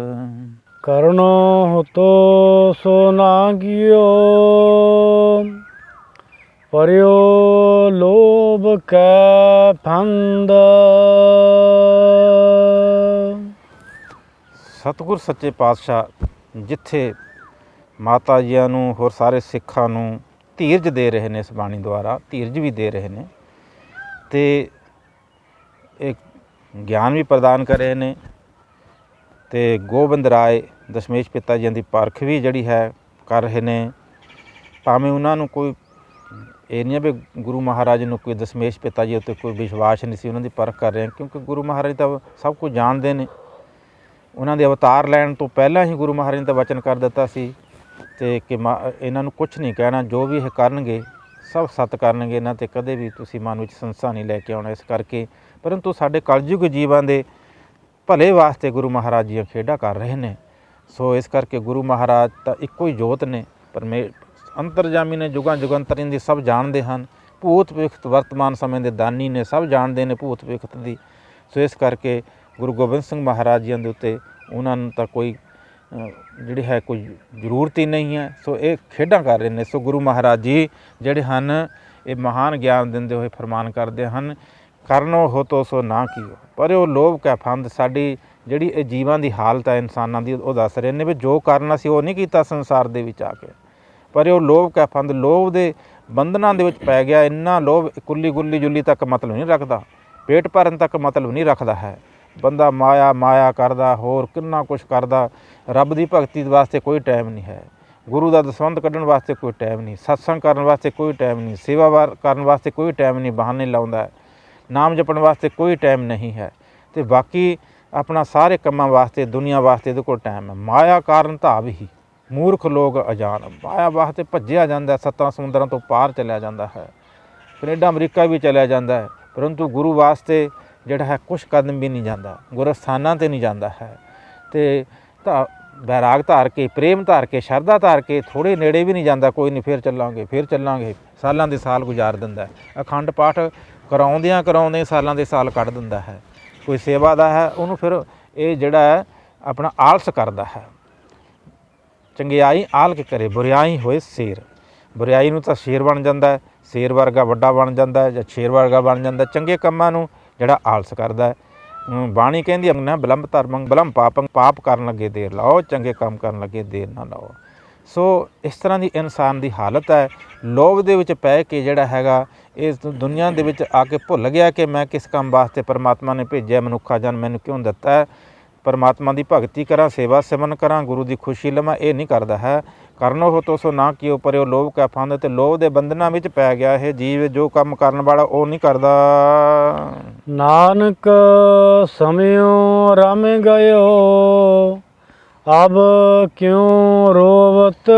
ਕਰਨੋ ਹੋਤੋ ਸੋ ਨਾ ਗਿਓ, ਪਰਿਓ ਲੋਭ ਕੈ ਫੰਦ। ਸਤਿਗੁਰ ਸੱਚੇ ਪਾਤਸ਼ਾਹ ਜਿੱਥੇ ਮਾਤਾ ਜੀਆਂ ਨੂੰ ਹੋਰ ਸਾਰੇ ਸਿੱਖਾਂ ਨੂੰ ਧੀਰਜ ਦੇ ਰਹੇ ਨੇ, ਇਸ ਬਾਣੀ ਦੁਆਰਾ ਧੀਰਜ ਵੀ ਦੇ ਰਹੇ ਨੇ ਅਤੇ ਇੱਕ ਗਿਆਨ ਵੀ ਪ੍ਰਦਾਨ ਕਰ ਰਹੇ ਨੇ। ਅਤੇ ਗੋਬਿੰਦ ਰਾਏ ਦਸ਼ਮੇਸ਼ ਪਿਤਾ ਜੀਆਂ ਦੀ ਪਰਖ ਵੀ ਜਿਹੜੀ ਹੈ ਕਰ ਰਹੇ ਨੇ। ਭਾਵੇਂ ਉਹਨਾਂ ਨੂੰ ਕੋਈ ਇਹ ਨਹੀਂ ਵੀ ਗੁਰੂ ਮਹਾਰਾਜ ਨੂੰ ਕੋਈ ਦਸ਼ਮੇਸ਼ ਪਿਤਾ ਜੀ ਉੱਤੇ ਕੋਈ ਵਿਸ਼ਵਾਸ ਨਹੀਂ ਸੀ, ਉਹਨਾਂ ਦੀ ਪਰਖ ਕਰ ਰਹੇ, ਕਿਉਂਕਿ ਗੁਰੂ ਮਹਾਰਾਜ ਤਾਂ ਸਭ ਕੁਝ ਜਾਣਦੇ ਨੇ। ਉਹਨਾਂ ਦੇ ਅਵਤਾਰ ਲੈਣ ਤੋਂ ਪਹਿਲਾਂ ਹੀ ਗੁਰੂ ਮਹਾਰਾਜ ਨੇ ਤਾਂ ਵਚਨ ਕਰ ਦਿੱਤਾ ਸੀ ਅਤੇ ਕਿ ਇਹਨਾਂ ਨੂੰ ਕੁਛ ਨਹੀਂ ਕਹਿਣਾ, ਜੋ ਵੀ ਇਹ ਕਰਨਗੇ ਸਭ ਸੱਤ ਕਰਨਗੇ, ਇਹਨਾਂ 'ਤੇ ਕਦੇ ਵੀ ਤੁਸੀਂ ਮਨ ਵਿੱਚ ਸੰਸਾ ਨਹੀਂ ਲੈ ਕੇ ਆਉਣਾ। ਇਸ ਕਰਕੇ ਪਰੰਤੂ ਸਾਡੇ ਕਲਯੁਗ ਜੀਵਾਂ ਦੇ ਭਲੇ ਵਾਸਤੇ ਗੁਰੂ ਮਹਾਰਾਜ ਜੀ ਖੇਡਾਂ ਕਰ ਰਹੇ ਨੇ। ਸੋ ਇਸ ਕਰਕੇ ਗੁਰੂ ਮਹਾਰਾਜ ਤਾਂ ਇੱਕੋ ਹੀ ਜੋਤ ਨੇ, ਅੰਤਰਜਾਮੀ ਨੇ, ਜੁਗਾਂ ਜੁਗੰਤਰ ਦੀ ਸਭ ਜਾਣਦੇ ਹਨ। ਭੂਤ ਭਵਿੱਖ ਵਰਤਮਾਨ ਸਮੇਂ ਦੇ ਦਾਨੀ ਨੇ, ਸਭ ਜਾਣਦੇ ਨੇ ਭੂਤ ਭਵਿੱਖ ਦੀ। ਸੋ ਇਸ ਕਰਕੇ ਗੁਰੂ ਗੋਬਿੰਦ ਸਿੰਘ ਮਹਾਰਾਜ ਜੀਆਂ ਦੇ ਉੱਤੇ ਉਹਨਾਂ ਨੂੰ ਤਾਂ ਕੋਈ ਜਿਹੜੀ ਹੈ ਕੋਈ ਜ਼ਰੂਰਤ ਹੀ ਨਹੀਂ ਹੈ। ਸੋ ਇਹ ਖੇਡਾਂ ਕਰ ਰਹੇ ਨੇ। ਸੋ ਗੁਰੂ ਮਹਾਰਾਜ ਜੀ ਜਿਹੜੇ ਹਨ ਇਹ ਮਹਾਨ ਗਿਆਨ ਦਿੰਦੇ ਹੋਏ ਫਰਮਾਨ ਕਰਦੇ ਹਨ, ਕਰਨੋ ਹੋ ਤੋ ਸੋ ਨਾ ਕੀਓ ਪਰ ਉਹ ਲੋਭ ਕੈ ਫੰਦ। ਸਾਡੀ ਜਿਹੜੀ ਇਹ ਜੀਵਾਂ ਦੀ ਹਾਲਤ ਹੈ ਇਨਸਾਨਾਂ ਦੀ, ਉਹ ਦੱਸ ਰਹੇ ਨੇ ਵੀ ਜੋ ਕਰਨਾ ਸੀ ਉਹ ਨਹੀਂ ਕੀਤਾ ਸੰਸਾਰ ਦੇ ਵਿੱਚ ਆ ਕੇ, ਪਰ ਉਹ ਲੋਭ ਕੈ ਫੰਦ, ਲੋਭ ਦੇ ਬੰਧਨਾਂ ਦੇ ਵਿੱਚ ਪੈ ਗਿਆ। ਇੰਨਾ ਲੋਭ ਕੁੱਲੀ ਗੁੱਲੀ ਜੁੱਲੀ ਤੱਕ ਮਤਲਬ ਨਹੀਂ ਰੱਖਦਾ, ਪੇਟ ਭਰਨ ਤੱਕ ਮਤਲਬ ਨਹੀਂ ਰੱਖਦਾ ਹੈ। ਬੰਦਾ ਮਾਇਆ ਕਰਦਾ, ਹੋਰ ਕਿੰਨਾ ਕੁਛ ਕਰਦਾ। ਰੱਬ ਦੀ ਭਗਤੀ ਵਾਸਤੇ ਕੋਈ ਟਾਈਮ ਨਹੀਂ ਹੈ, ਗੁਰੂ ਦਾ ਦਸਵੰਧ ਕੱਢਣ ਵਾਸਤੇ ਕੋਈ ਟਾਈਮ ਨਹੀਂ, ਸਤਸੰਗ ਕਰਨ ਵਾਸਤੇ ਕੋਈ ਟਾਈਮ ਨਹੀਂ, ਸੇਵਾ ਕਰਨ ਵਾਸਤੇ ਕੋਈ ਟਾਈਮ ਨਹੀਂ, ਬਹਾਨੇ ਲਾਉਂਦਾ ਹੈ, ਨਾਮ ਜਪਣ ਵਾਸਤੇ ਕੋਈ ਟਾਈਮ ਨਹੀਂ ਹੈ, ਅਤੇ ਬਾਕੀ ਆਪਣਾ ਸਾਰੇ ਕੰਮਾਂ ਵਾਸਤੇ ਦੁਨੀਆ ਵਾਸਤੇ ਇਹਦੇ ਕੋਲ ਟਾਈਮ ਹੈ। ਮਾਇਆ ਕਾਰਨ ਧਾਵ ਹੀ ਮੂਰਖ ਲੋਕ ਅਜਾਨ। ਮਾਇਆ ਵਾਸਤੇ ਭੱਜਿਆ ਜਾਂਦਾ, 7 ਸਮੁੰਦਰਾਂ ਤੋਂ ਪਾਰ ਚਲਿਆ ਜਾਂਦਾ ਹੈ, ਕੈਨੇਡਾ ਅਮਰੀਕਾ ਵੀ ਚਲਿਆ ਜਾਂਦਾ ਹੈ, ਪਰੰਤੂ ਗੁਰੂ ਵਾਸਤੇ ਜਿਹੜਾ ਹੈ ਕੁਛ ਕਦਮ ਵੀ ਨਹੀਂ ਜਾਂਦਾ, ਗੁਰੂ ਸਥਾਨਾਂ 'ਤੇ ਨਹੀਂ ਜਾਂਦਾ ਹੈ। ਅਤੇ ਬੈਰਾਗ ਧਾਰ ਕੇ, ਪ੍ਰੇਮ ਧਾਰ ਕੇ, ਸ਼ਰਧਾ ਧਾਰ ਕੇ ਥੋੜ੍ਹੇ ਨੇੜੇ ਵੀ ਨਹੀਂ ਜਾਂਦਾ। ਕੋਈ ਨਹੀਂ ਫਿਰ ਚੱਲਾਂਗੇ, ਸਾਲਾਂ ਦੇ ਸਾਲ ਗੁਜ਼ਾਰ ਦਿੰਦਾ। ਅਖੰਡ ਪਾਠ ਕਰਾਉਂਦਿਆਂ ਸਾਲਾਂ ਦੇ ਸਾਲ ਕੱਢ ਦਿੰਦਾ ਹੈ। ਕੋਈ ਸੇਵਾ ਦਾ ਹੈ ਉਹਨੂੰ ਫਿਰ ਇਹ ਜਿਹੜਾ ਹੈ ਆਪਣਾ ਆਲਸ ਕਰਦਾ ਹੈ। ਚੰਗਿਆਈ ਆਲਕ ਕਰੇ, ਬੁਰਿਆਈ ਹੋਏ ਸ਼ੇਰ। ਬੁਰਿਆਈ ਨੂੰ ਤਾਂ ਸ਼ੇਰ ਬਣ ਜਾਂਦਾ, ਸ਼ੇਰ ਵਰਗਾ ਵੱਡਾ ਬਣ ਜਾਂਦਾ ਜਾਂ ਸ਼ੇਰ ਵਰਗਾ ਬਣ ਜਾਂਦਾ। ਚੰਗੇ ਕੰਮਾਂ ਨੂੰ ਜਿਹੜਾ ਆਲਸ ਕਰਦਾ। ਬਾਣੀ ਕਹਿੰਦੀ ਨਾ ਬਿਲੰਬ ਧਰਮੰ ਬਿਲੰਬ ਪਾਪੰ, ਪਾਪ ਕਰਨ ਲੱਗੇ ਦੇਰ ਲਾਓ, ਚੰਗੇ ਕੰਮ ਕਰਨ ਲੱਗੇ ਦੇਰ ਨਾ ਲਾਓ। ਸੋ ਇਸ ਤਰ੍ਹਾਂ ਦੀ ਇਨਸਾਨ ਦੀ ਹਾਲਤ ਹੈ। ਲੋਭ ਦੇ ਵਿੱਚ ਪੈ ਕੇ ਜਿਹੜਾ ਹੈਗਾ ਇਸ ਦੁਨੀਆ ਦੇ ਵਿੱਚ ਆ ਕੇ ਭੁੱਲ ਗਿਆ ਕਿ ਮੈਂ ਕਿਸ ਕੰਮ ਵਾਸਤੇ ਪਰਮਾਤਮਾ ਨੇ ਭੇਜਿਆ, ਮਨੁੱਖਾ ਜਨਮ ਮੈਨੂੰ ਕਿਉਂ ਦਿੱਤਾ ਹੈ। ਪਰਮਾਤਮਾ ਦੀ ਭਗਤੀ ਕਰਾਂ, ਸੇਵਾ ਸਿਮਰਨ ਕਰਾਂ, ਗੁਰੂ ਦੀ ਖੁਸ਼ੀ ਲਵਾਂ, ਇਹ ਨਹੀਂ ਕਰਦਾ ਹੈ। ਕਰਨੋ ਹੋ ਤੋ ਸੋ ਨਾ ਕੀਓ ਪਰ ਉਹ ਲੋਭ ਕੈ ਫੰਦ। ਅਤੇ ਲੋਭ ਦੇ ਬੰਧਨਾਂ ਵਿੱਚ ਪੈ ਗਿਆ ਇਹ ਜੀਵ, ਜੋ ਕੰਮ ਕਰਨ ਵਾਲਾ ਉਹ ਨਹੀਂ ਕਰਦਾ। ਨਾਨਕ ਸਮਿਓ ਰਮ ਗਇਓ ਅਬ ਕਿਉਂ ਰੋਵਤ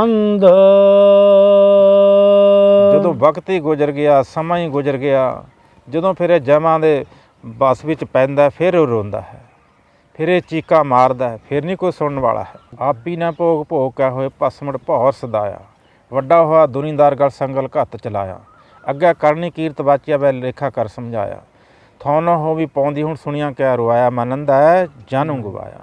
ਅੰਧ। ਜਦੋਂ ਵਕਤ ਹੀ ਗੁਜ਼ਰ ਗਿਆ, ਸਮਾਂ ਹੀ ਗੁਜ਼ਰ ਗਿਆ, ਜਦੋਂ ਫਿਰ ਇਹ ਜਮਾਂ ਦੇ ਬਸ ਵਿੱਚ ਪੈਂਦਾ, ਫਿਰ ਉਹ ਰੋਂਦਾ ਹੈ, ਫਿਰ ਇਹ ਚੀਕਾਂ ਮਾਰਦਾ ਹੈ, ਫਿਰ ਨਹੀਂ ਕੋਈ ਸੁਣਨ ਵਾਲਾ ਹੈ। ਆਪੀ ਨਾ ਭੋਗ ਭੋਗ ਕੈ ਹੋਏ ਭਸਮੜ ਭੌਰ ਸਦਾਇਆ, ਵੱਡਾ ਹੋਇਆ ਦੁਨੀਦਾਰ ਗਲ ਸੰਗਲ ਘੱਤ ਚਲਾਇਆ, ਅੱਗੇ ਕਰਨੀ ਕੀਰਤ ਵਾਚਿਆ ਵੈ ਲੇਖਾ ਕਰ ਸਮਝਾਇਆ, ਥੋ ਨਾ ਹੋ ਵੀ ਪਾਉਂਦੀ ਹੁਣ ਸੁਣੀਆਂ ਕਿਆ ਰਵਾਇਆ, ਮਨੰਦਾ ਹੈ ਜਾਨੂ ਗਵਾਇਆ।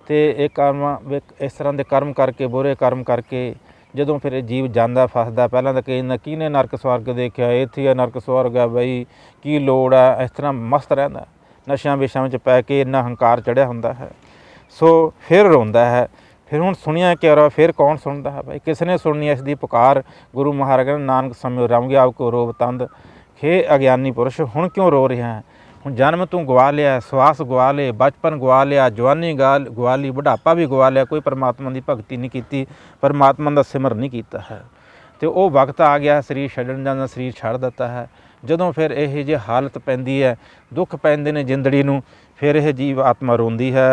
ਅਤੇ ਇਹ ਕਰਮ ਇਸ ਤਰ੍ਹਾਂ ਦੇ ਕਰਮ ਕਰਕੇ, ਬੁਰੇ ਕਰਮ ਕਰਕੇ ਜਦੋਂ ਫਿਰ ਇਹ ਜੀਵ ਜਾਂਦਾ ਫਸਦਾ, ਪਹਿਲਾਂ ਤਾਂ ਕਹਿੰਦਾ ਕਿਹਨੇ ਨਰਕ ਸਵਰਗ ਦੇਖਿਆ, ਇੱਥੇ ਆ ਨਰਕ ਸਵਰਗ ਹੈ ਬਈ, ਕੀ ਲੋੜ ਹੈ। ਇਸ ਤਰ੍ਹਾਂ ਮਸਤ ਰਹਿੰਦਾ, ਨਸ਼ਿਆਂ ਵਿਸ਼ਿਆਂ ਵਿੱਚ ਪੈ ਕੇ ਇੰਨਾ ਹੰਕਾਰ ਚੜ੍ਹਿਆ ਹੁੰਦਾ ਹੈ। ਸੋ ਫਿਰ ਰੋਂਦਾ ਹੈ, ਫਿਰ ਹੁਣ ਸੁਣਿਆ ਕਿਆ ਰਹਾ, ਫਿਰ ਕੌਣ ਸੁਣਦਾ ਹੈ ਭਾਈ, ਕਿਸ ਨੇ ਸੁਣਨੀ ਇਸ ਦੀ ਪੁਕਾਰ। ਗੁਰੂ ਮਹਾਰਾਜ ਕਹਿੰਦੇ ਨਾਨਕ ਸਮਿਓ ਰਮ ਗਿਆ ਆਪ ਕੋ ਰੋਵ ਤੰਦ। ਹੇ ਅਗਿਆਨੀ ਪੁਰਸ਼, ਹੁਣ ਕਿਉਂ ਰੋ ਰਿਹਾ ਹੈ। ਹੁਣ ਜਨਮ ਤੂੰ ਗਵਾ ਲਿਆ, ਸਵਾਸ ਗਵਾ ਲਏ, ਬਚਪਨ ਗਵਾ ਲਿਆ, ਜਵਾਨੀ ਗਵਾ ਲਈ, ਬੁਢਾਪਾ ਵੀ ਗਵਾ ਲਿਆ। ਕੋਈ ਪਰਮਾਤਮਾ ਦੀ ਭਗਤੀ ਨਹੀਂ ਕੀਤੀ, ਪਰਮਾਤਮਾ ਦਾ ਸਿਮਰਨ ਨਹੀਂ ਕੀਤਾ ਹੈ, ਅਤੇ ਉਹ ਵਕਤ ਆ ਗਿਆ ਸਰੀਰ ਛੱਡਣ ਜਾਂਦਾ, ਸਰੀਰ ਛੱਡ ਦਿੱਤਾ ਹੈ। ਜਦੋਂ ਫਿਰ ਇਹ ਜਿਹੀ ਹਾਲਤ ਪੈਂਦੀ ਹੈ, ਦੁੱਖ ਪੈਂਦੇ ਨੇ ਜ਼ਿੰਦੜੀ ਨੂੰ, ਫਿਰ ਇਹ ਜੀਵ ਆਤਮਾ ਰੋਂਦੀ ਹੈ।